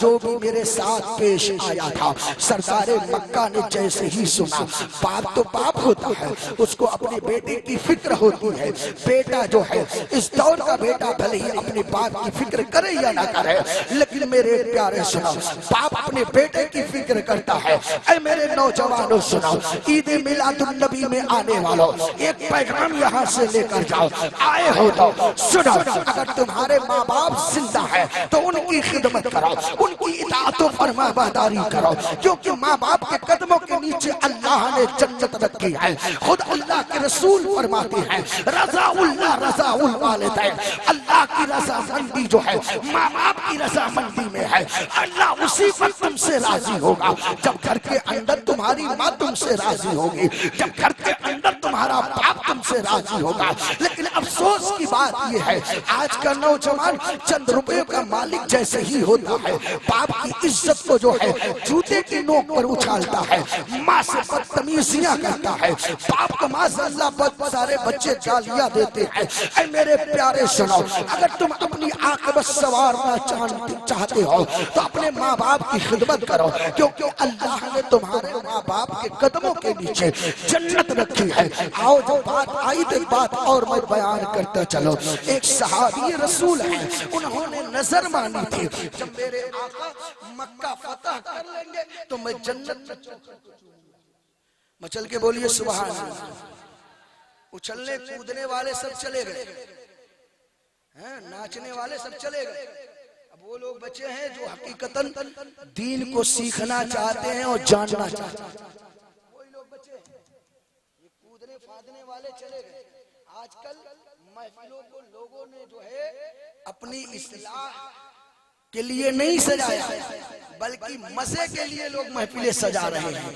جو بھی میرے ساتھ پیش آیا تھا۔ سردار مکہ نے جیسے ہی سنا، باپ تو باپ ہوتا ہے، اس کو اپنے بیٹے کی فکر ہوتی ہے، بیٹا جو ہے اس دور کا بیٹا بھلے ہی اپنے باپ کی فکر کرے یا نہ کرے، لیکن میرے پیارے سنو باپ اپنے بیٹے کی فکر کرتا ہے۔ اے میرے نوجوانوں سنو، عید میلاد النبی میں آنے والوں ایک پیغام یہاں سے لے کر جاؤ، آئے ہو تو سنو، اگر تمہارے ماں باپ زندہ ہے تو ان کی خدمت کرو، ان کی اطاعت و فرما برداری کرو، کیونکہ ماں باپ کے قدموں کے نیچے اللہ نے جنت رکھی ہے۔ خود اللہ کے رسول فرماتے ہیں رضا اللہ رضا الوالدین، اللہ کی رضا مندی جو ہے ماں باپ کی رضا مندی میں ہے، اللہ اسی پر تم سے راضی ہوگا جب گھر کے اندر تمہاری ماں تم سے راضی ہوگی، جب گھر کے اندر تمہارا باپ تم سے راضی ہوگا۔ لیکن افسوس کی بات یہ ہے آج کا نوجوان چند روپے کا مالک جیسے ہی ہوتا ہے، باپ کی عزت کو جو ہے جوتے کی نوک پر اچھالتا ہے، ماں سے بدتمیزیاں کرتا ہے، باپ کو معاذ اللہ بہت سارے بچے گالیاں دیتے ہیں۔ اے میرے پیارے سنو، اگر تم اپنی عاقبت سنوارنا چاہتے ہو تو اپنے ماں باپ کی خدمت کرو، کیونکہ اللہ نے تمہارے ماں باپ کے قدموں کے نیچے جنت رکھی ہے۔ آؤ جو بات آئی تو بات اور میں بیان کرتا چلو۔ ایک صحابی رسول ہے، انہوں نے نظر مانی تھی جب میرے آقا مکہ فتح کر لیں گے تو میں جنت میں مچل کے بولیے سبحان اللہ۔ اچھلنے کودنے والے سب چلے گئے، ناچنے والے سب چلے گئے، اب وہ لوگ بچے ہیں جو حقیقتاً دین کو سیکھنا چاہتے ہیں اور جاننا چاہتے ہیں، وہی لوگ بچے ہیں۔ یہ کودنے فادنے والے چلے گئے۔ آج کل محفلوں کو لوگوں نے جو ہے اپنی اصلاح کے لیے نہیں سجایا، بلکہ مزے کے لیے لوگ محفلیں سجا رہے ہیں،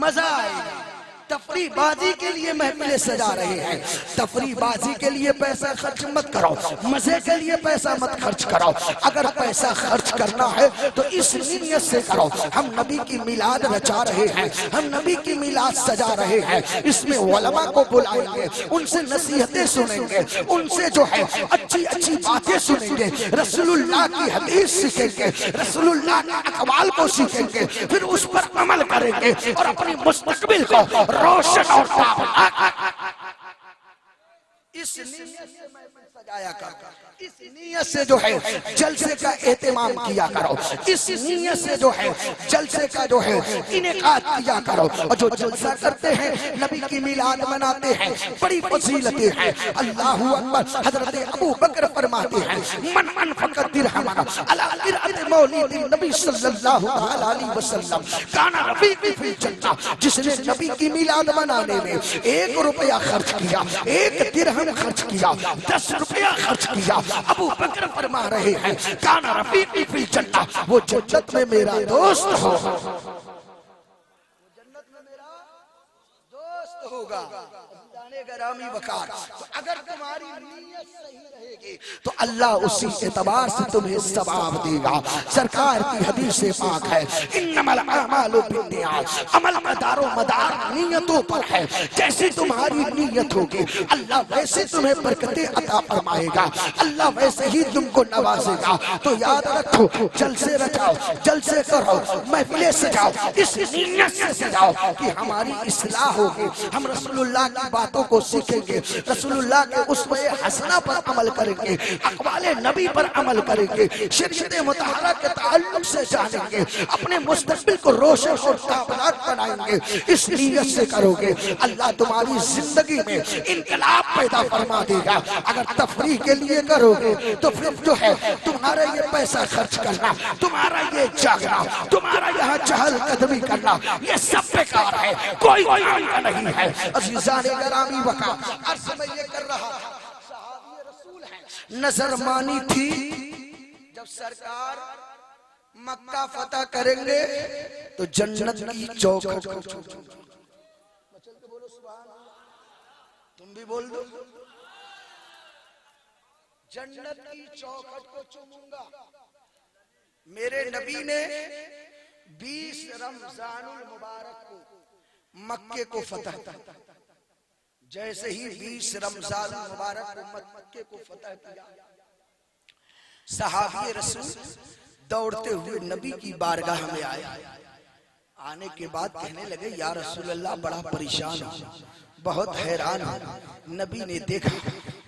مزہ آئے گا، تفریح بازی کے لیے محفلیں سجا رہے ہیں، تفریح بازی کے لیے پیسہ خرچ مت کرو، مزے کے لیے پیسہ مت خرچ کرو۔ اگر پیسہ خرچ کرنا ہے تو اس نیت سے کرو، ہم نبی کی میلاد رچا رہے ہیں، ہم نبی کی میلاد سجا رہے ہیں، اس میں علماء کو بلائیں گے، ان سے نصیحتیں سنیں گے، ان سے جو ہے اچھی اچھی باتیں سنیں گے، رسول اللہ کی حدیث سیکھیں گے، رسول اللہ کے اقوال کو سیکھیں گے، پھر اس پر عمل کریں گے اور اپنی مستقبل کو روشن اور اس نیت سے محفل سجایا کرو، اس نیت سے جو ہے جلسے کا اہتمام کیا کرو، اس نیت سے جو ہے جلسے کا جو ہے انعقاد کیا کرو۔ اور جو جلسہ کرتے ہیں، نبی کی میلاد مناتے ہیں، بڑی فضیلتیں ہیں۔ اللہ اکبر۔ حضرت ابو بکر فرماتے ہیں من انفق درہما علی قرأۃ مولد النبی صلی اللہ علیہ وسلم کان رفیقی فی الجنہ، جس نے نبی کی میلاد منانے میں 1 روپیہ خرچ کیا، 1 درہم خرچ کیا، 10 روپیہ خرچ کیا، ابو بکر فرما رہے ہیں کان رفیقی فی الجنہ، وہ جنت میں میرا دوست ہو، جنت میں میرا دوست ہوگا۔ گرامی وقار، تو اگر تمہاری نیت صحیح رہے گی تو اللہ اسی اعتبار سے تمہیں ثواب دے گا۔ سرکار کی حدیث پاک ہے انما الاعمال بالنیات، عمل کا دار و مدار نیتوں پر ہے، جیسی تمہاری نیت ہوگی اللہ ویسے تمہیں برکتیں عطا فرمائے گا، اللہ ویسے ہی تم کو نوازے گا۔ تو یاد رکھو، جلسے رچاؤ، جلسے کرو، محفلیں سجاؤ، اس نیت سے سجاؤ کہ ہماری اصلاح ہوگی، ہم رسول اللہ کی باتوں کو سیکھیں گے، رسول اللہ کے اسوہ حسنہ پر عمل کریں گے، اقوال نبی پر عمل کریں گے، شریعت مطہرہ کے تعلق سے جانیں گے، اپنے مستقبل کو روشن اور تابناک بنائیں گے۔ اس نیت سے کرو گے، اللہ تمہاری زندگی میں انقلاب پیدا فرما دے گا۔ اگر تفریح کے لیے کرو گے تو پھر جو ہے تمہارا یہ پیسہ خرچ کرنا، تمہارا یہ جاگنا، تمہارا یہاں چہل قدمی کرنا، یہ سب بیکار ہے، کوئی کام کا نہیں ہے۔ عزیزان گرامی وقار، عرض میں یہ کر رہا تھا، صحابی رسول ہیں، نظر مانی تھی جب سرکار مکہ فتح کریں گے تو جنت کی چوکھٹ کو تم بھی بول دو، جنت کی چوکھٹ کو چوموں گا۔ میرے نبی نے 20 رمضان المبارک کو مکے کو فتح، جیسے ہی 20 رمضان المبارک کو مکے کو فتح کیا، صحابی رسول دوڑتے ہوئے نبی کی بارگاہ میں آئے، آنے کے بعد کہنے لگے یا رسول اللہ بڑا پریشان ہوں، بہت حیران ہوں۔ نبی نے دیکھا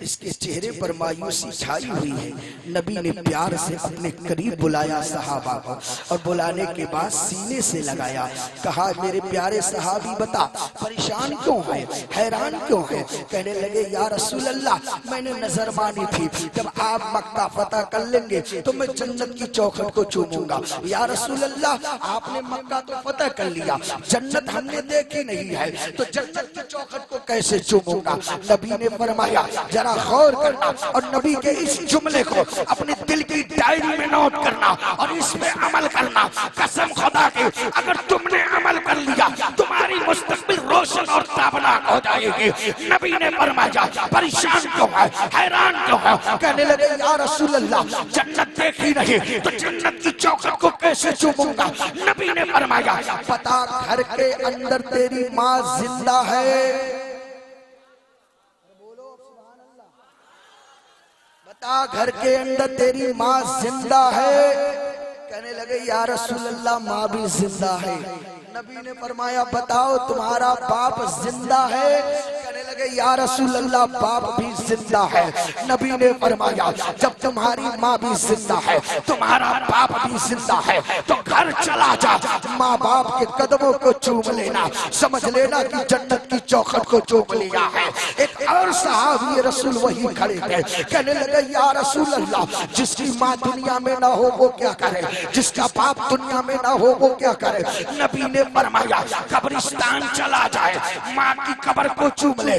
اس کے چہرے پر مایوسی چھائی ہوئی ہے، نبی نے پیار سے اپنے قریب بلایا صحابہ کو، اور بلانے کے بعد سینے سے لگایا، کہا میرے پیارے صحابی بتا پریشان کیوں ہے، حیران کیوں ہے؟ کہنے لگے یا رسول اللہ میں نے نظر مانی تھی جب آپ مکہ فتح کر لیں گے تو میں جنت کی چوکھٹ کو چوموں گا۔ یا رسول اللہ آپ نے مکہ تو فتح کر لیا، جنت ہم نے دیکھی نہیں ہے، تو جنت کی چوکھٹ کو کیسے چوموں گا؟ نبی نے فرمایا ذرا غور کرنا اور نبی کے اس جملے کو اپنے دل کی ڈائری میں نوٹ کرنا اور اس پہ عمل کرنا۔ قسم خدا کی اگر تم نے عمل کر لیا تمہاری مستقبل روشن اور تابناک ہو جائے گی۔ نبی نے فرمایا پریشان کیوں ہے، حیران کیوں ہے؟ کہنے لگے یا رسول اللہ جنت دیکھی نہیں تو جنت کی چوکھٹ کو کیسے چوموں گا؟ نبی نے فرمایا پتا گھر کے اندر تیری ماں زندہ ہے، گھر کے اندر تیری ماں زندہ ہے۔ کہنے لگے یا رسول اللہ ماں بھی زندہ ہے۔ نبی نے فرمایا بتاؤ تمہارا باپ زندہ ہے؟ کہنے لگے یا رسول اللہ باپ بھی زندہ ہے۔ نبی نے فرمایا جب تمہاری ماں بھی زندہ ہے تمہارا باپ بھی زندہ ہے تو گھر چلا جا، ماں باپ کے قدموں کو چوم لینا، سمجھ لینا کہ جنت کی چوکھٹ کو چوم لیا ہے۔ ایک اور صحابی رسول وہی کھڑے تھے، کہنے لگے یا رسول اللہ جس کی ماں دنیا میں نہ ہو وہ کیا کرے، جس کا باپ دنیا میں نہ ہو وہ کیا کرے؟ نبی نے فرمایا قبرستان چلا جائے، ماں کی قبر کو چوم لے،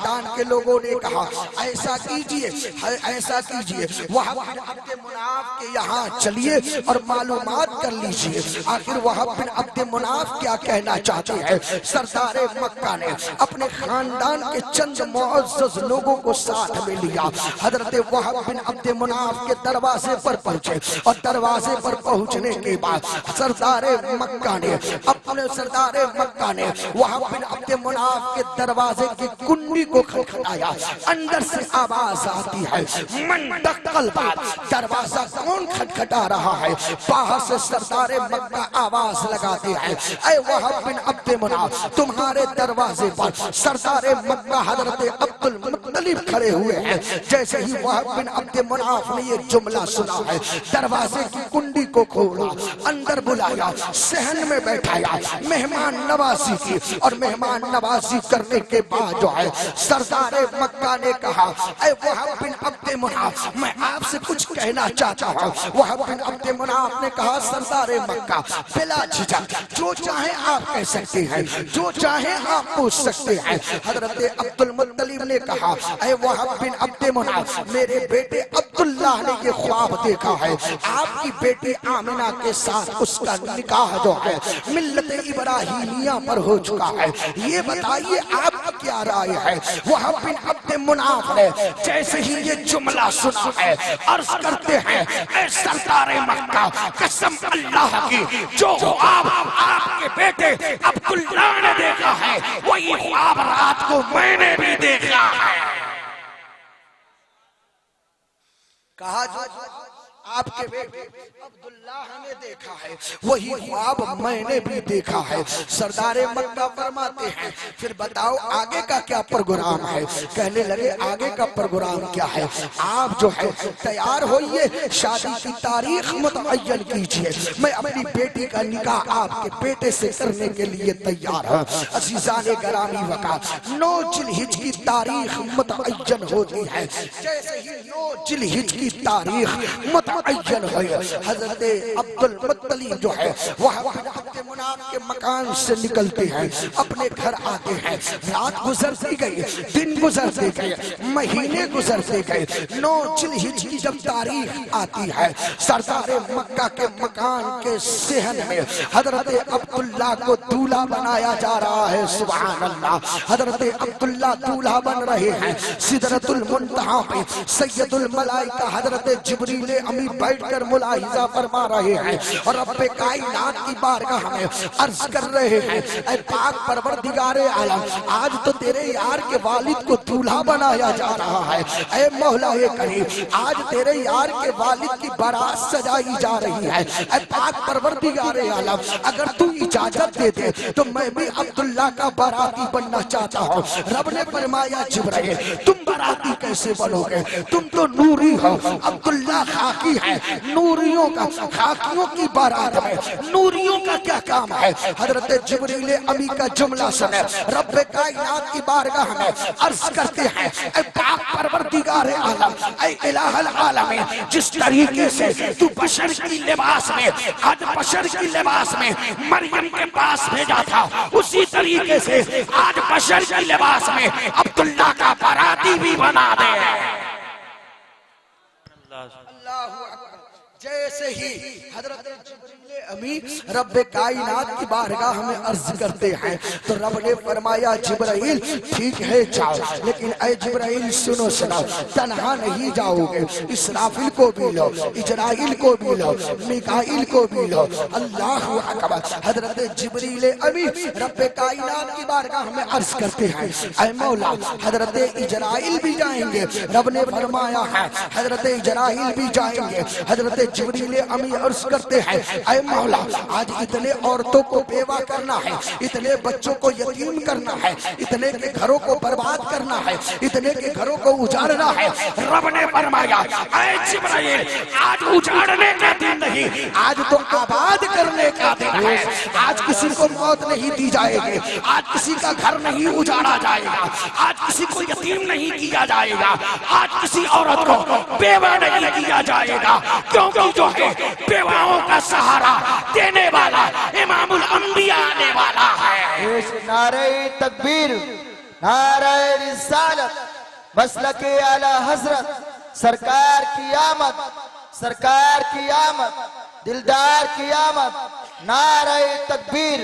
خاندان کے لوگوں نے کہا ایسا کیجئے ایسا کیجئے وہب بن عبد مناف کے یہاں چلیے اور معلومات کر لیجئے آخر وہب بن عبد مناف کیا کہنا چاہتے ہیں۔ سردار مکہ نے اپنے خاندان کے چند معزز لوگوں کو ساتھ میں لیا، حضرت وہب بن عبد مناف کے دروازے پر پہنچے اور دروازے پر پہنچنے کے بعد سردار مکہ نے وہب بن عبد مناف کے دروازے کی کنڈی کو کھٹکھٹایا، اندر سے آواز آتی ہے من دقل باب، دروازہ کون کھٹکھٹا رہا ہے؟ باہر سے سردار مکہ آواز لگاتے ہیں اے وہب بن عبد مناف تمہارے دروازے پر سردار مکہ حضرت عبد المطلب کھڑے ہوئے ہیں۔ جیسے ہی وہب بن عبد مناف نے یہ جملہ سنا ہے دروازے کی کنڈی کو کھولا، اندر بلایا، صحن میں بیٹھایا، مہمان نوازی کی اور مہمان نوازی کرنے کے بعد جو ہے سردار مکہ نے کہا اے وہب بن عبد مناف میں آپ سے کچھ کہنا چاہتا ہوں۔ وہب بن عبد مناف نے کہا سردار مکہ بلا جھجک جو چاہیں آپ کہہ سکتے ہیں، جو چاہیں آپ پوچھ سکتے ہیں۔ حضرت عبد المطلب نے کہا اے وہب بن عبد مناف میرے بیٹے عبداللہ نے یہ خواب دیکھا ہے آپ کی بیٹی آمنہ کے ساتھ اس کا نکاح جو ہے ملت ابراہیمیہ پر ہو چکا ہے، یہ بتائیے آپ کی کیا رائے ہے؟ وہب بن عبد مناف نے جیسے ہی یہ جملہ سنا ہے عرض کرتے ہیں اے سردار مکہ قسم اللہ کی جو خواب آپ کے بیٹے عبداللہ نے دیکھا ہے وہی خواب رات کو میں نے بھی دیکھا ہے۔ کہا جو آپ کے بیٹے عبداللہ نے دیکھا ہے وہی خواب میں نے بھی دیکھا ہے۔ سردار مکہ فرماتے ہیں پھر بتاؤ آگے کا کیا پروگرام ہے؟ کہنے لگے آگے کا پروگرام کیا ہے؟ آپ جو ہے تیار ہوئیے، شادی کی تاریخ متعین کیجئے، میں اپنی بیٹی کا نکاح آپ کے بیٹے سے کرنے کے لیے تیار ہوں۔ عزیزان گرامی وقع 9 ذوالحجہ کی تاریخ متعین ہوتی ہے، جیسے ہی 9 ذوالحجہ کی تاریخ متعین ہوئی حضرت عبد المطلب جو ہے وہب بن عبد مناف کے مکان سے نکلتے ہیں، اپنے گھر آتے ہیں، رات گزرتی گئی، دن گزرتے گئے، مہینے گزرتے گئے، 9 ذوالحجہ کی جب تاریخ آتی ہے سردار مکہ کے مکان کے صحن میں حضرت عبداللہ کو دولہا بنایا جا رہا ہے۔ سبحان اللہ، حضرت عبداللہ دولہا بن رہے ہیں، سدرۃ المنتہا پہ سید الملائکہ حضرت جبریل امی بیٹھ کر ملاحظہ فرما رہے ہیں اور رب کائنات کی بارگاہ میں عرض کر رہے ہیں اے پاک پروردگار عالم آج تو تیرے یار کے والد کو دولہا بنایا جا رہا ہے، اے مولا کریم آج تیرے یار کے والد کی بارات سجائی جا رہی ہے، اے پاک پروردگار عالم اگر تو اجازت دے دے تو میں بھی عبداللہ کا باراتی بننا چاہتا ہوں۔ رب نے فرمایا جبرائیل تم باراتی کیسے بنو گے؟ تم تو نوری ہو، عبداللہ خاکی ہے، نوریوں کا خاکیوں کی بارات میں نوریوں کا کیا کام ہے؟ حضرت جبریل امی کا جملہ سنے رب کائنات کی بارگاہ میں عرض کرتے ہیں اے پاک پروردگار عالم اے الہ العالمین جس طریقے سے تو بشر کی لباس میں آج بشر کی لباس میں مریم کے پاس بھیجا تھا اسی طریقے سے آج بشر کی لباس میں عبداللہ کا باراتی بھی بنا دے۔ اللہ اکبر۔ جیسے ہی حضرت جبریل امی رب کائنات کی بارگاہ میں عرض کرتے ہیں تو رب نے فرمایا جبرائیل ٹھیک ہے جاؤ، لیکن اے جبرائیل سنو تنہا نہیں جاؤ گے، اسرافیل کو بھی لو، اجرائیل کو بھی لو، میکائیل کو بھی لو۔ اللہ اکبر۔ حضرت جبریل امی رب کائنات کی بارگاہ میں عرض کرتے ہیں اے مولا حضرت اجرائیل بھی جائیں گے، رب نے فرمایا ہے حضرت اجرائیل بھی جائیں گے۔ حضرت جبریل امی عرض کرتے ہیں اے مولا آج اتنے عورتوں کو بیوہ کرنا ہے، اتنے بچوں کو یتیم کرنا ہے، اتنے کے گھروں کو برباد کرنا ہے، اتنے کے گھروں کو اجاڑنا ہے۔ رب نے فرمایا اے جبرائیل آج اجاڑنے کا دن نہیں، آج تو آباد کرنے کا دن ہے۔ آج کسی کو موت نہیں دی جائے گی، آج کسی کا گھر نہیں اجاڑا جائے گا، آج کسی کو یتیم نہیں کیا جائے گا، آج کسی عورت کو بیوہ نہیں کیا جائے گا، کیونکہ جو ہے بیواؤں کا سہارا دینے والا امام الانبیاء آنے والا ہے۔ نعرہ تکبیر، نعرہ رسالت۔ مسلک اعلی حضرت سرکار کی آمد، سرکار کی آمد، دلدار کی آمد، نعرہ تکبیر،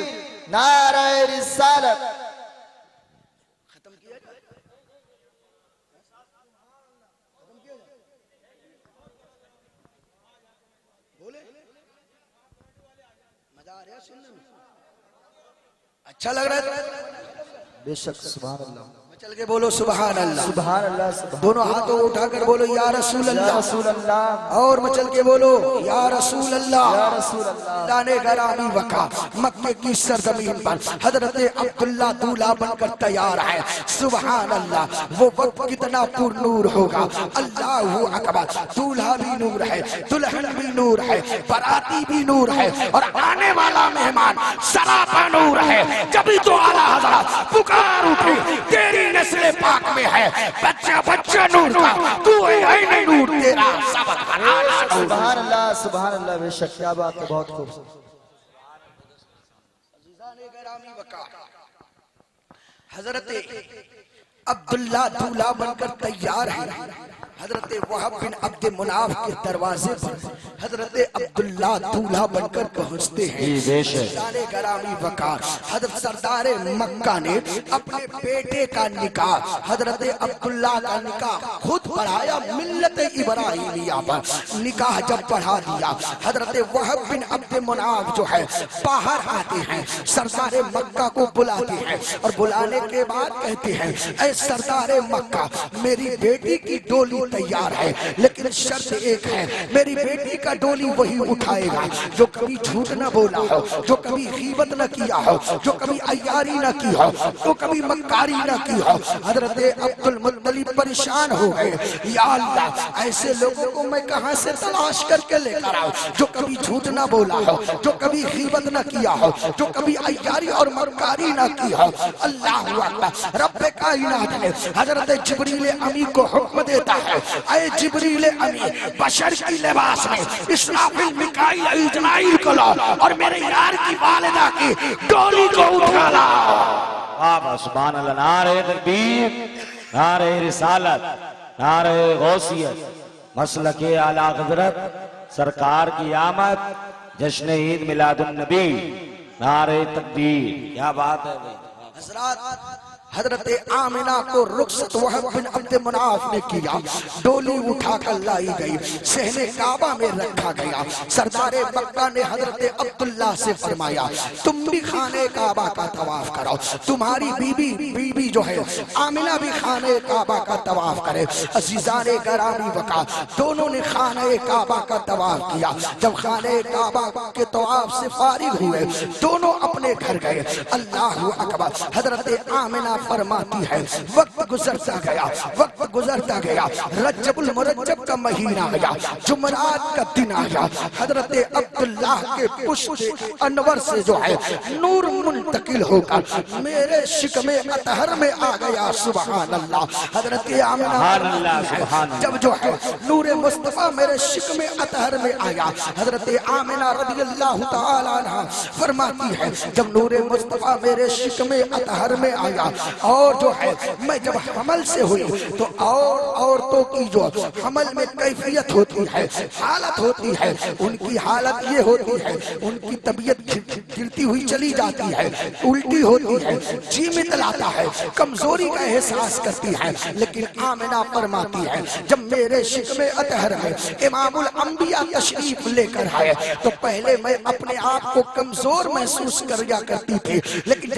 نعرہ رسالت۔ اچھا لگ رہا ہے؟ بے شک، سبحان اللہ، چل کے بولو سبحان اللہ، سبحان اللہ، سبحان دونوں ہاتھوں اٹھا کر بولو یا رسول اللہ، یا اللہ، رسول اللہ، اور مچل کے بولو یا رسول اللہ۔ یا رسول اللہ۔ اللہ نے گرامی وقع مکے کی سرزمین پر حضرت عبداللہ دولہا بن کر تیار ہے۔ سبحان اللہ، وہ وقت کتنا پر نور ہوگا، اللہ اکبر۔ دولہا بھی نور ہے، دلہن بھی نور ہے، باراتی بھی نور ہے، اور آنے والا مہمان سراپا نور ہے۔ جبھی تو اعلیٰ حضرت پکار اٹھے، تیری نسل پاک میں ہے بچہ بچہ نور کا، تو ہے عین نور، تیرا سبق بنانا نور۔ سبحان اللہ، سبحان اللہ، بے شک، کیا بات ہے، بہت خوبصورت۔ حضرت عبداللہ دولہا بن کر تیار ہے۔ حضرت وہب بن عبد مناف کے دروازے پر حضرت عبداللہ دولہا بن کر پہنچتے ہیں۔ سردار گرامی وقار حضرت سردار مکہ نے اپنے بیٹے کا نکاح، حضرت عبداللہ کا نکاح خود پڑھایا ملت ابراہیمیہ پر۔ نکاح جب پڑھا دیا، حضرت وہب بن عبد مناف جو ہے باہر آتے ہیں، سردار مکہ کو بلاتے ہیں، اور بلانے کے بعد کہتے ہیں اے سردار مکہ، میری بیٹی کی ڈولی تیار ہے، لیکن شرط ایک ہے، میری بیٹی کا ڈولی وہی اٹھائے گا جو کبھی جھوٹ نہ بولا ہو، جو کبھی غیبت نہ کیا ہو، جو کبھی عیاری نہ کی ہو، جو کبھی مکاری نہ کی ہو۔ حضرت عبد المطلب پریشان ہو گئے، یا اللہ ایسے لوگوں کو میں کہاں سے تلاش کر کے لے کر آؤں جو کبھی جھوٹ نہ بولا ہو، جو کبھی غیبت نہ کیا ہو، جو کبھی عیاری اور مکاری نہ کی ہو۔ اللہ اکبر۔ رب کائنات نے حضرت جبریل امی کو حکم دیتا ہے، اے جبریل امی، بشر کی لباس میں اسرافیل میکائیل اسرائیل کو لاؤ، اور میرے یار کی والدہ کی ڈولی کو اٹھا لاؤ۔ سبحان اللہ، نعرہ تکبیر، نعرہ رسالت، نعرہ غوثیت، مسلک اعلیٰ حضرت سرکار کی آمد، جشن عید میلاد النبی، نعرہ تکبیر۔ کیا بات ہے حضرات، حضرت آمنہ کو رخصت وہب بن عبد مناف نے کیا، ڈولی اٹھا کر لائی گئی، صحن کعبہ میں رکھا گیا۔ سردار مکہ نے حضرت عبداللہ سے فرمایا تم بھی خانہ کعبہ کا طواف کرو، تمہاری بی بی جو ہے آمنہ بھی خانہ کعبہ کا طواف کرے۔ عزیزان گرامی وقار دونوں نے خانہ کعبہ کا طواف کیا۔ جب خانہ کعبہ کے طواف سے فارغ ہوئے، دونوں اپنے گھر گئے۔ اللہ اکبر۔ حضرت آمنہ فرماتی ہے وقت گزرتا گیا، وقت گزرتا گیا، رجب المرجب کا مہینہ آیا، جمعرات کا دن آیا۔ حضرت عبداللہ کے پشت انور سے جو ہے نور منتقل ہو کر میرے شکم اطہر میں آ گیا۔ سبحان اللہ۔ حضرت آمنہ جب جو ہے نور مصطفیٰ میرے شکم اطہر میں آیا، حضرت آمنہ رضی اللہ تعالی عنہ فرماتی ہے جب نور مصطفیٰ میرے شکم اطہر میں آیا، اور جو ہے میں جب حمل سے ہوئی تو اور عورتوں کی جو حمل میں کیفیت ہوتی ہے، حالت ہوتی ہے، ان کی حالت یہ ہوتی ہے ان کی طبیعت گرتی ہوئی چلی جاتی ہے، الٹی ہوتی ہے، جی متلاتا ہے، کمزوری کا احساس کرتی ہے۔ لیکن آمنہ فرماتی ہے جب میرے شکم اطہر میں امام الانبیاء تشریف لے کر آئے تو پہلے میں اپنے آپ کو کمزور محسوس کریا کرتی تھی، لیکن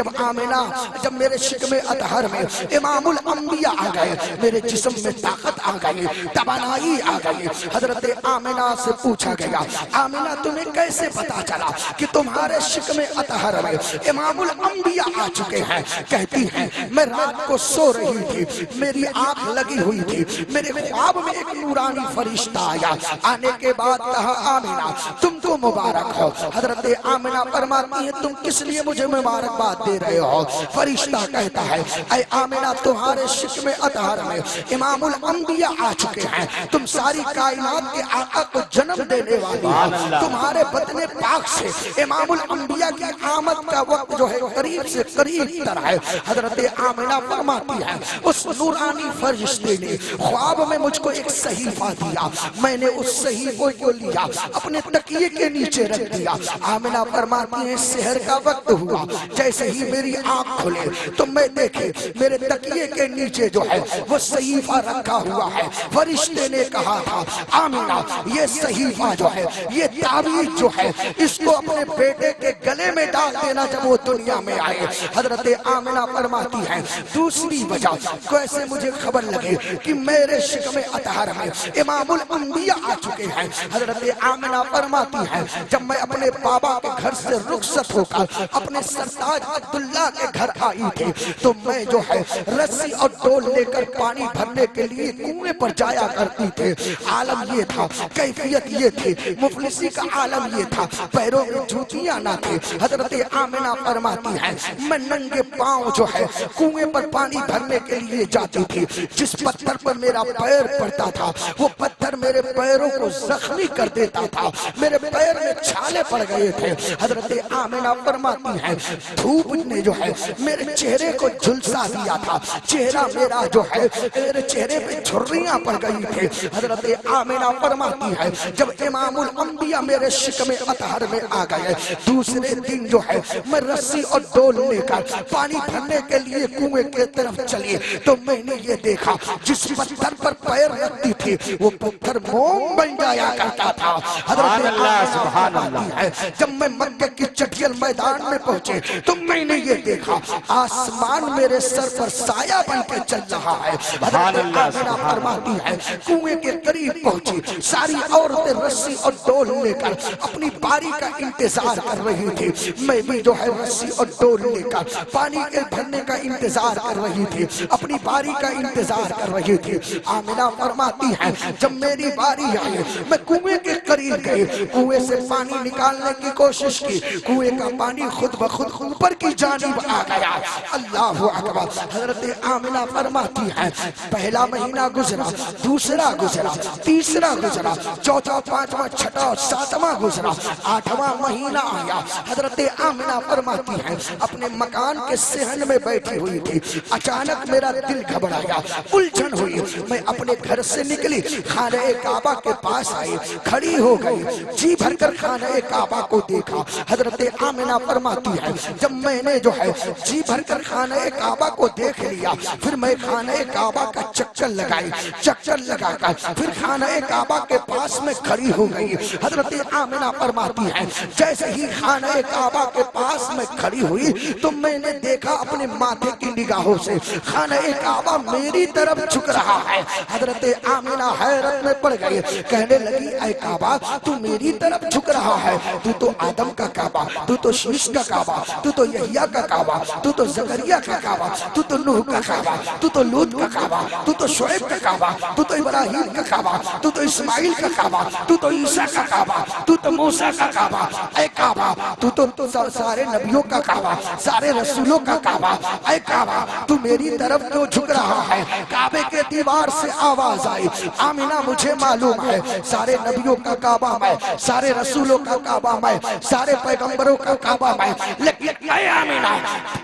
جب میرے شکم اطہر میں امام الانبیاء آ گئے، میرے جسم میں طاقت آ گئی، توانائی آ گئی۔ حضرت آمنہ سے پوچھا گیا آمنہ تمہیں کیسے پتا چلا کہ تمہارے شکم اطہر میں امام الانبیاء آ چکے ہیں؟ کہتی ہیں میں رات کو سو رہی تھی، میری آنکھ لگی ہوئی تھی، میرے خواب میں ایک نورانی فرشتہ آیا، آنے کے بعد کہا آمنہ تم تو مبارک ہو۔ حضرت آمنہ فرماتی ہیں تم کس لیے مجھے مبارکباد دے رہے ہو؟ فرشتہ کہتا ہے اے آمنہ تمہارے شکم اطہر میں امام الانبیاء آ چکے ہیں، تم ساری کائنات کے آقا کو جنم دینے والی ہو، تمہارے بطن پاک سے امام الانبیاء کی آمد کا وقت جو ہے قریب سے قریب تر ہے۔ حضرت آمنہ فرماتی ہے اس نورانی فرشتے نے خواب میں مجھ کو ایک صحیفہ دیا، میں نے اس صحیفے کو لیا اپنے تکیے کے نیچے رکھ دیا۔ آمنہ فرماتی ہے سحر کا وقت ہوا، جیسے ہی میری آنکھ کھلے تو میں دیکھے میرے تکیے کے نیچے جو ہے وہ صحیفہ رکھا ہوا ہے۔ فرشتے نے کہا تھا آمنہ یہ صحیفہ جو ہے یہ تعویذ جو ہے اس کو اپنے بیٹے کے گلے میں ڈال دینا جب وہ دنیا میں آئے۔ حضرت آمنہ فرماتی ہے دوسری وجہ کیسے مجھے خبر لگے کہ میرے شکم اطہر میں امام الانبیاء آ چکے ہیں۔ حضرت آمنہ فرماتی ہے جب میں اپنے بابا کے گھر سے رخصت ہو کر اپنے سرتاج عبداللہ کے گھر آئی تھی تو میں جو ہے رسی اور ڈول لے کر پانی بھرنے کے لیے کنویں پر جایا کرتی تھے۔ عالم یہ تھا، کیفیت یہ تھی، مفلسی کا عالم یہ تھا، پیروں میں جوتیاں نہ تھے۔ حضرت آمنہ فرماتی ہیں میں ننگے پاؤں جو ہے کنویں پر پانی بھرنے کے لیے جاتی تھی، جس پتھر پر میرا پیر پڑتا تھا وہ پتھر میرے پیروں کو زخمی کر دیتا تھا، میرے پیر میں چھالے پڑ گئے تھے۔ حضرت آمنہ فرماتی ہیں دھوپ نے جو ہے میرے چہرے کو جھلسا دیا تھا، چہرہ میرا جو ہے میرے چہرے پہ جھریاں پڑ گئی تھی۔ حضرت آمنہ فرماتی ہے جب امام الانبیاء میرے شکم اطہر میں آ گئے دوسرے دن جو ہے میں رسی اور ڈول لے کر پانی بھرنے کے لیے کنویں کے طرف چلی تو میں نے یہ دیکھا جس پتھر پر پیر رکھتی تھی وہ پتھر موم بن جایا کرتا تھا۔ حضرت آمنہ فرماتی ہے جب میں مکہ کی چٹیل میدان میں پہنچے تو میں نے یہ دیکھا آسمان میرے سر پر سایہ بن کے چل رہا ہے۔ حضرت آمنہ فرماتی ہے کنویں کے قریب پہنچی، ساری عورتیں رسی اور ڈول لے کر اپنی باری کا انتظار کر رہی تھی، میں بھی جو ہے رسی اور ڈول لے کر پانی کے بھرنے کا انتظار کر رہی تھی، اپنی باری کا انتظار کر رہی تھی۔ آمنہ فرماتی ہے جب میری باری آئی میں کنویں کے قریب گئی، کنویں سے پانی نکالنے کی کوشش کی، کنویں کا پانی خود بخود اوپر کی جانب آ گیا۔ اللہ اکبر۔ حضرت آمنہ فرماتی ہے پہلا مہینہ گزرا، دوسرا گزرا، تیسرا گزرا، چوتھا، پانچواں، چھٹا، ساتواں گزرا، آٹھواں مہینہ آیا۔ حضرت آمنہ فرماتی ہے اپنے مکان کے صحن میں بیٹھی ہوئی تھی، اچانک میرا دل گھبرایا، الجھن ہوئی، میں اپنے گھر سے نکلی، خانہ کعبہ کے پاس آئی، کھڑی ہو گئی، جی بھر کر خانہ کعبہ کو دیکھا۔ حضرت آمنہ فرماتی ہے جب میں نے جو ہے جی بھر کر خانہ کعبہ کو دیکھ لیا پھر میں خانہ کعبہ کا چکر لگائی، چکر لگا کر پھر خانہ کعبہ کے پاس میں کھڑی ہو گئی۔ حضرت آمنہ فرماتی ہے جیسے ہی خانہ کعبہ کے پاس میں کھڑی ہوئی تو میں نے دیکھا اپنے ماتھے کی نگاہوں سے خانہ کعبہ میری طرف جھک رہا ہے۔ حضرت آمنہ حیرت میں پڑ گئی، کہنے لگی اے کعبہ تو میری طرف جھک رہا ہے، تو تو آدم کا کعبہ، تو تو شیش کا کعبہ، تو تو یحییٰ کا کعبہ، تو تو زکریا کا کعبہ، تو تو نوح کا کعبہ، تو تو لوط کا کعبہ، تو تو شعیب کا کعبہ، تو تو ابراہیم کا کعبہ، تو تو اسماعیل کا کعبہ، تو تو عیسیٰ کا کعبہ، تو تو موسیٰ کا کعبہ۔ اے کعبہ تو سارے نبیوں کا کعبہ، سارے رسولوں کا کعبہ، اے کعبہ تو میری طرف کیوں جھک رہا ہے؟ کعبے کے دیوار سے آواز آئی آمنہ مجھے معلوم ہے سارے نبیوں کا کعبہ میں، سارے رسولوں کا کعبہ میں، سارے پیغمبروں کا کعبہ میں، لیکن اے آمنہ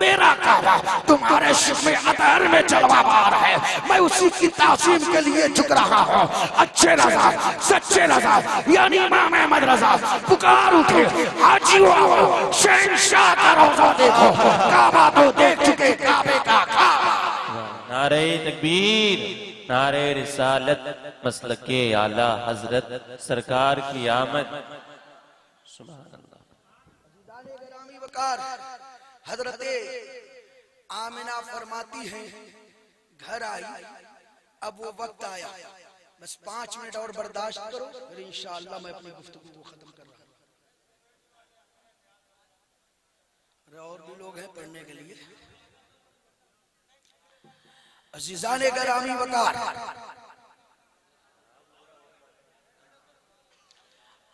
میرا کعبہ تمہارے شکم اطہر میں جلوہ بار ہے، میں اسی کی تعظیم کے لیے جھک رہا ہوں۔ اچھے رضا، سچے رضا یعنی امام احمد رضا پکار اٹھے حاجیو آؤ شہنشاہ کا روضہ دیکھو، کعبہ تو دیکھ چکے کعبے کا کعبہ۔ نعرہ تکبیر، نعرہ رسالت، مسلک اعلیٰ حضرت سرکار کی آمد۔ سبحان اللہ۔ گرامی وقار حضرت آمنہ فرماتی ہیں گھر آئی، اب وہ وقت آیا، بس 5 منٹ اور برداشت کرو پھر انشاءاللہ میں اپنی گفتگو کو ختم کر رہا ہوں۔ اور بھی لوگ ہیں پڑھنے کے لیے۔ عزیزان گرامی وقار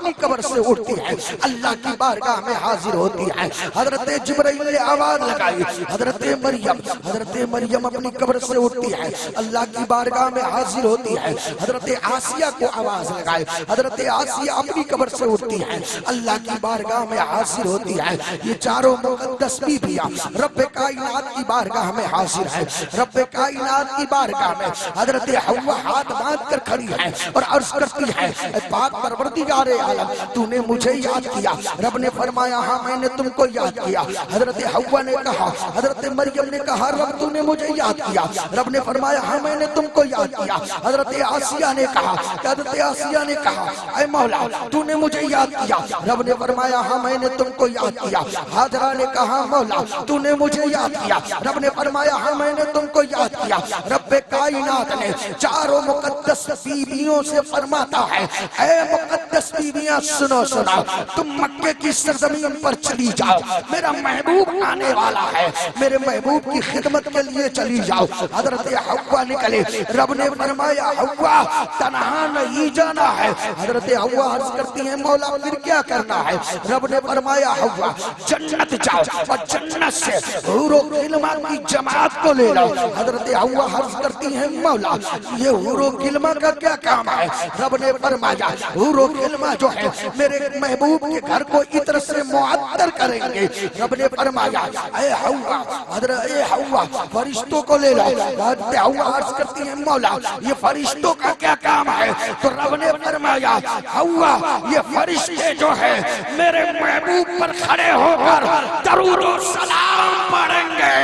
اپنی قبر سے اٹھتی ہے، اللہ کی بارگاہ میں حاضر ہوتی ہے۔ حضرت جبرائیل نے آواز لگائی، حضرت مریم اپنی قبر سے اٹھتی ہے، اللہ کی بارگاہ میں حاضر ہوتی ہے۔ حضرت آسیہ کو آواز لگائے، حضرت آسیہ اپنی قبر سے اٹھتی ہے، اللہ کی بارگاہ میں حاضر ہوتی ہے۔ یہ چاروں مقدس بیویاں رب کائنات کی بارگاہ میں حاضر ہے، رب کائنات کی بارگاہ میں حضرت حوا ہاتھ باندھ کر کھڑی ہے اور عرض کرتی ہے، اے پاک پروردگار عالم، تو نے مجھے یاد کیا۔ رب نے فرمایا ہاں میں نے تم کو یاد کیا۔ حضرت حوا نے کہا، حضرت مریم نے کہا رب تو نے مجھے یاد کیا۔ رب نے فرمایا ہاں میں نے تم کو یاد کیا۔ حضرت آسیہ نے کہا، حضرت آسیہ نے کہا اے مولا تو نے مجھے یاد کیا۔ رب نے فرمایا ہاں میں نے تم کو یاد کیا۔ حاجرہ نے کہا مولا تو نے مجھے یاد کیا۔ رب نے فرمایا ہاں میں نے تم کو یاد کیا۔ رب کائنات نے چاروں مقدس بیویوں سے فرماتا ہے، اے مقدس بیویاں سنو سنو، تم مکے کی سرزمین پر چلی جاؤ، میرا محبوب آنے والا ہے، میرے محبوب کی خدمت کے لیے چلی جاؤ۔ حضرت حوا نکلے، رب نے فرمایا حوا تنہا نہیں جانا ہے۔ حضرت حوا عرض کرتی ہیں مولا پھر کیا کرنا ہے؟ رب نے فرمایا حوا جنت جاؤ اور جنت سے حور و غلماں کی جماعت کو لے لاؤ۔ حضرت حوا عرض کرتی ہیں مولا یہ حور و غلماں کا کیا کام ہے؟ رب نے فرمایا حور و غلماں جو ہے میرے محبوب کے گھر کو عطر سے معطر کریں گے۔ رب نے فرمایا اے حوا، حضرت اے حوا فرشتوں کو لے لاؤ۔ حضرت حوا عرض کرتی ہیں مولا یہ فرشتوں کا کیا کام ہے؟ تو رب نے فرمایا حوا یہ فرشتے جو ہے میرے محبوب پر کھڑے ہو کر درود و سلام پڑھیں گے،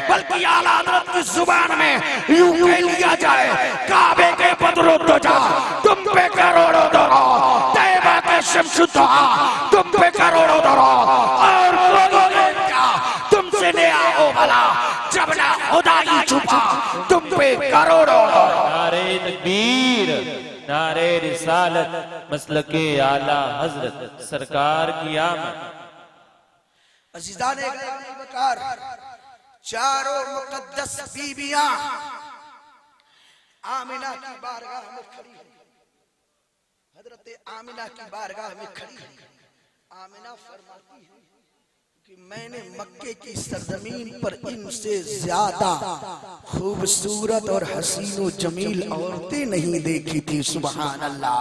بلکہ اعلیٰ حضرت کی زبان میں یوں کہہ لیا جائے کعبے کے بدر و دجا تم پہ کروڑوں درود، طیبہ کے شمس دعا تم پہ کروڑوں درود، اور کوئی کیا تم سے نیا ہو بھلا جب نہ خدائی چھپا تم پہ کروڑوں درود۔ نعرہ تکبیر، نعرہ رسالت، مسلک اعلیٰ حضرت سرکار کی آمد۔ عزیزان گرامی وقار، چاروں مقدس بیویاں آمنہ کی بارگاہ میں کھڑی ہیں، حضرت آمنہ کی بارگاہ میں کھڑی ہیں۔ آمنہ فرماتی ہیں کہ میں نے مکے کی سرزمین پر ان سے زیادہ خوبصورت اور حسین و جمیل عورتیں نہیں دیکھی تھی۔ سبحان اللہ۔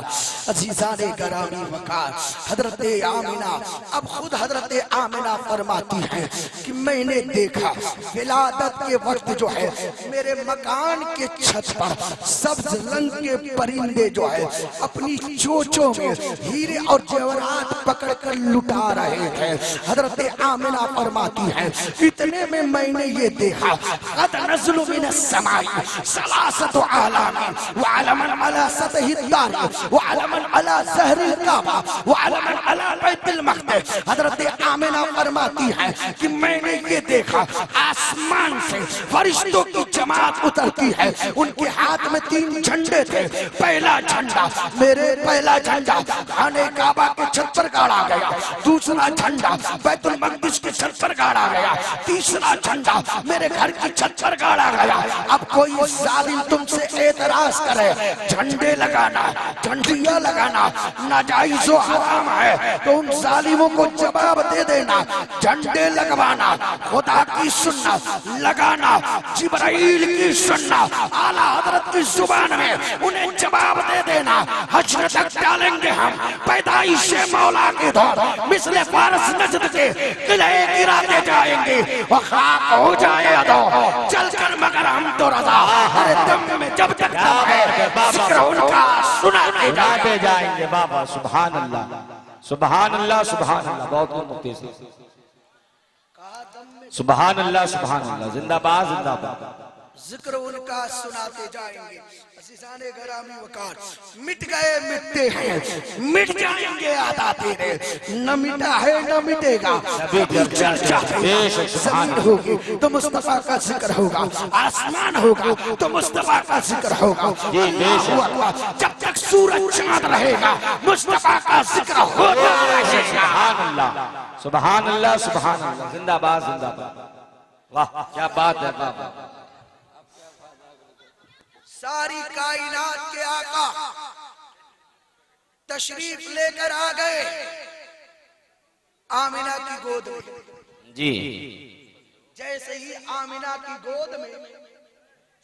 عزیزان گرامی وقار، حضرت آمنہ اب خود حضرت آمنہ فرماتی ہیں کہ میں نے دیکھا ولادت کے وقت جو ہے میرے مکان کے چھت پر سبز رنگ کے پرندے جو ہے اپنی چوچوں میں ہیرے اور جواہرات پکڑ کر لٹا رہے ہیں۔ حضرت آمنہ فرماتی ہیں اتنے میں نے یہ دیکھا قد نزل من السماء ثلاثت اعلام وعلما على سطح الدار وعلما على ظهر الكعبة وعلما على بیت المقدس۔ حضرت آمنہ فرماتی ہیں کہ میں نے یہ دیکھا آسمان سے فرشتوں کی جماعت اترتی ہے، ان کے ہاتھ میں 3 جھنڈے تھے۔ پہلا جھنڈا میرے پہلا جھنڈا خانہ کعبہ کے چھت پر گاڑا گیا، دوسرا جھنڈا بیت المقدس کے چھت پر گاڑا گیا، تیسرا جھنڈا میرے گھر کی چھت پر گاڑا گیا۔ اب کوئی ظالم تم سے اعتراض کرے جھنڈے لگانا، جھنڈیاں لگانا ناجائز و حرام ہے تو ان ظالموں کو جواب دے دینا جھنڈے لگوانا خدا کی سنت، لگانا جبرائیل کی سنت، اعلیٰ حضرت کی زبان میں انہیں جواب دے دینا۔ حشر تک ڈالیں گے ہم پیدائش مولا کے دور، مثل فارس نجد کے قلعے گراتے جائیں گے، وہ خاک ہو جائے ادو چل کر مگر ہم تو رضا ہر دم میں جب تک ہے ذکر ان کا سناتے جائیں گے۔ بابا سبحان اللہ، سبحان اللہ، سبحان اللہ، بہت مکتے سے سبحان اللہ، سبحان اللہ، زندہ باد، زندہ باد، ذکر ان کا سناتے جائیں گے۔ عزیزان گرامی وقار، مٹ گئے مٹتے ہیں، مٹ جائیں گے آتا تیرے، نہ مٹا ہے نہ مٹے گا، کبھی چرچا زمین ہوگی تو مصطفیٰ کا ذکر ہوگا، آسمان ہوگا تو مصطفیٰ کا ذکر ہوگا، جب تک سورج چاند رہے گا مصطفیٰ کا ذکر ہوگا۔ سبحان اللہ، سبحان اللہ، سبحان اللہ، زندہ باد، زندہ باد، واہ کیا بات ہے بابا۔ ساری کائنات کے آقا تشریف لے کر آ گئے آمینہ کی گود میں۔ جی جیسے ہی آمینہ کی گود میں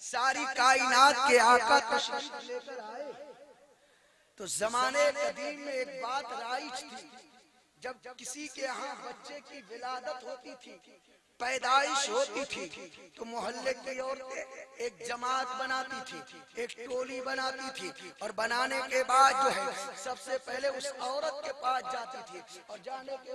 ساری کائنات کے آقا تشریف لے کر آئے تو زمانے قدیم میں ایک بات رائج تھی، جب کسی کے ہاں بچے کی ولادت ہوتی تھی، پیدائش ہوتی تھی، تو محلے کی عورتیں ایک جماعت بناتی تھی، ایک ٹولی بناتی تھی، اور بنانے کے بعد جو ہے سب سے پہلے اس عورت کے پاس جاتی تھی، اور جانے کے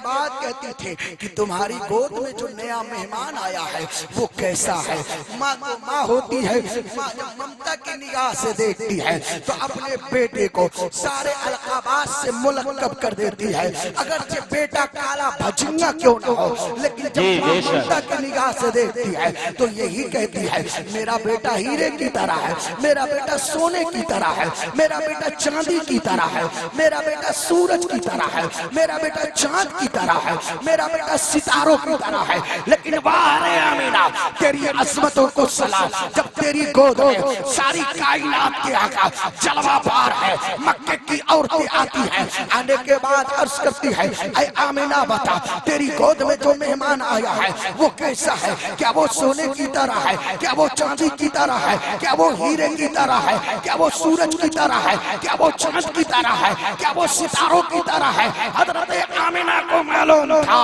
بعد کہتی تھی کہ تمہاری گود میں جو نیا مہمان آیا ہے وہ کیسا ہے۔ ماں تو ماں ہوتی ہے، ماں جب ممتا کی نگاہ سے دیکھتی ہے تو اپنے بیٹے کو سارے القابات سے ملقب کر دیتی ہے، اگرچہ بیٹا کالا بھجنگا کیوں نہ ہو، لیکن جب ماں ممتا کی نگاہ سے دیکھتی ہے تو یہی کہتی ہے میرا بیٹا ہیرے کی طرح ہے، میرا بیٹا سونے کی طرح ہے، میرا بیٹا چاندی کی طرح ہے، میرا بیٹا سورج کی طرح ہے، میرا بیٹا چاند کی طرح ہے، میرا بیٹا ستاروں کی طرح ہے۔ لیکن واہ رے آمینہ تیری عظمتوں کو سلام، جب تیری گود میں ساری کائنات کے آقا جلوہ بار ہے، مکے کی عورتیں آتی ہیں، آنے کے بعد عرض کرتی ہے اے آمینہ بتا تیری گود میں جو مہمان آیا ہے وہ کیسا ہے؟ کیا وہ سونے کی طرح ہے؟ کیا وہ چاندی کی طرح ہے؟ کیا وہ ہیرے کی طرح ہے؟ کیا وہ سورج کی طرح ہے؟ کیا وہ چاند کی طرح ہے؟ کیا وہ ستاروں کی طرح ہے؟ حضرت آمینہ کو معلوم تھا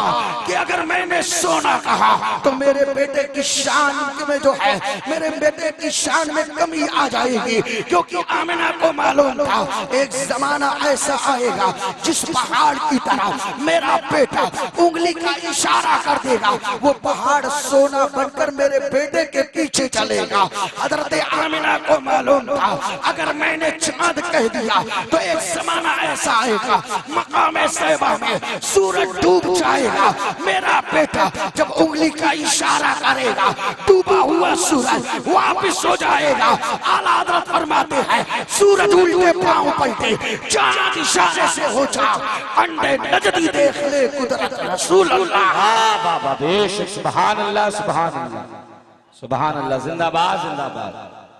کہ اگر میں نے سونا کہا تو میرے بیٹے کی شان میں جو ہے میرے بیٹے کی شان میں کمی آ جائے گی، کیونکہ آمینہ کو معلوم تھا ایک زمانہ ایسا آئے گا جس پہاڑ کی طرح میرا بیٹا انگلی کا اشارہ کر دے گا، وہ پہاڑ سونا بن کر میرے بیٹے کے پیچھے چلے گا۔ حضرت آمینہ کو معلوم تھا اگر میں نے چاند کہہ دیا تو ایک زمانہ ایسا آئے گا مقام صیبہ میں سورج ڈوب جائے گا، میرا بیٹا جب انگلی کا اشارہ کرے گا ڈوبا ہوا سورج واپس ہو جائے گا۔ اعلیٰ حضرت فرماتے ہیں سورج الٹے پاؤں پلٹے، چاند اشارے سے ہو جا، انڈے نجدی دیکھ لے قدرت رسول اللہ۔ ہاں بابا بے شک، سبحان اللہ سبحان اللہ سبحان اللہ، زندہ باد زندہ باد۔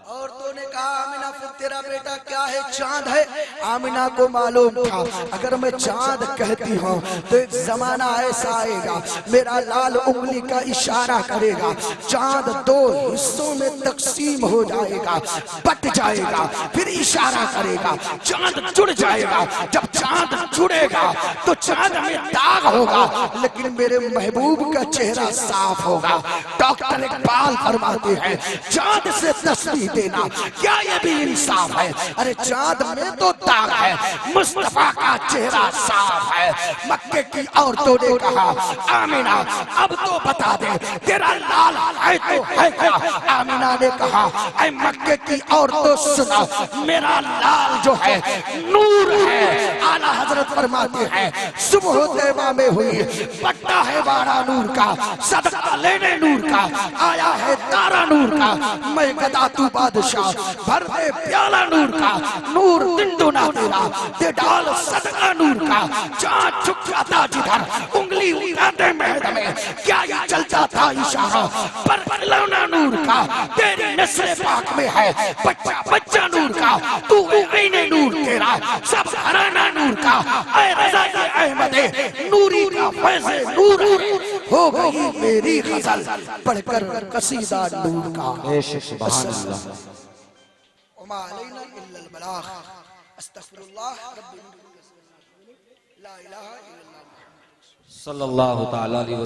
عورتوں نے کہا آمینہ پھر تیرا بیٹا کیا ہے؟ چاند ہے۔ آمینہ کو معلوم تھا اگر میں چاند کہتی ہوں تو ایک زمانہ ایسا آئے گا میرا لال انگلی کا اشارہ کرے گا، چاند دو حصوں میں تقسیم ہو جائے گا، بٹ جائے گا، پھر اشارہ کرے گا، چاند جڑ جائے گا، جب چاند جڑے گا تو چاند میں داغ ہوگا لیکن میرے محبوب کا چہرہ صاف ہوگا۔ ڈاکٹر اقبال فرماتے ہیں چاند سے تسبیح دینا کیا یہ بھی انصاف ہے؟ ارے چاند میں تو داغ ہے، مصطفیٰ کا چہرہ صاف ہے۔ مکے کی عورتوں نے کہا آمینہ اب تو بتا دے تیرا لال ہے تو ہے کیا؟ آمینہ نے کہا اے مکے کی عورتوں سنا میرا لال جو ہے نور ہے۔ اعلیٰ حضرت فرماتے ہیں صبح طیبہ میں ہوئی بٹا ہے بارہ نور کا، صدقہ لینے نور کا، آیا ہے تارا نور کا، میں گدا تو بادشاہ بھر دے پیالہ نور کا، نور دن دونا تیرا دے ڈال صدقہ نور کا، چاند چھک جاتا جدھر انگلی اٹھاتے مہد میں، کیا یہ چلتا تھا اشارہ پر پلونا نور کا، تیری نسل پاک میں ہے بچہ بچہ نور کا، تو عین نور تیرا سب ہرانا نور کا، اے رضا احمد نوری کا فیض نور ہو گئی میری غزل پڑھ کر قصیدہ نور کا۔ بے شک سبحان اللہ۔ وما علینا الا البلاغ، استغفر اللہ رب لا الہ الا اللہ صلی اللہ تعالی علیہ وسلم۔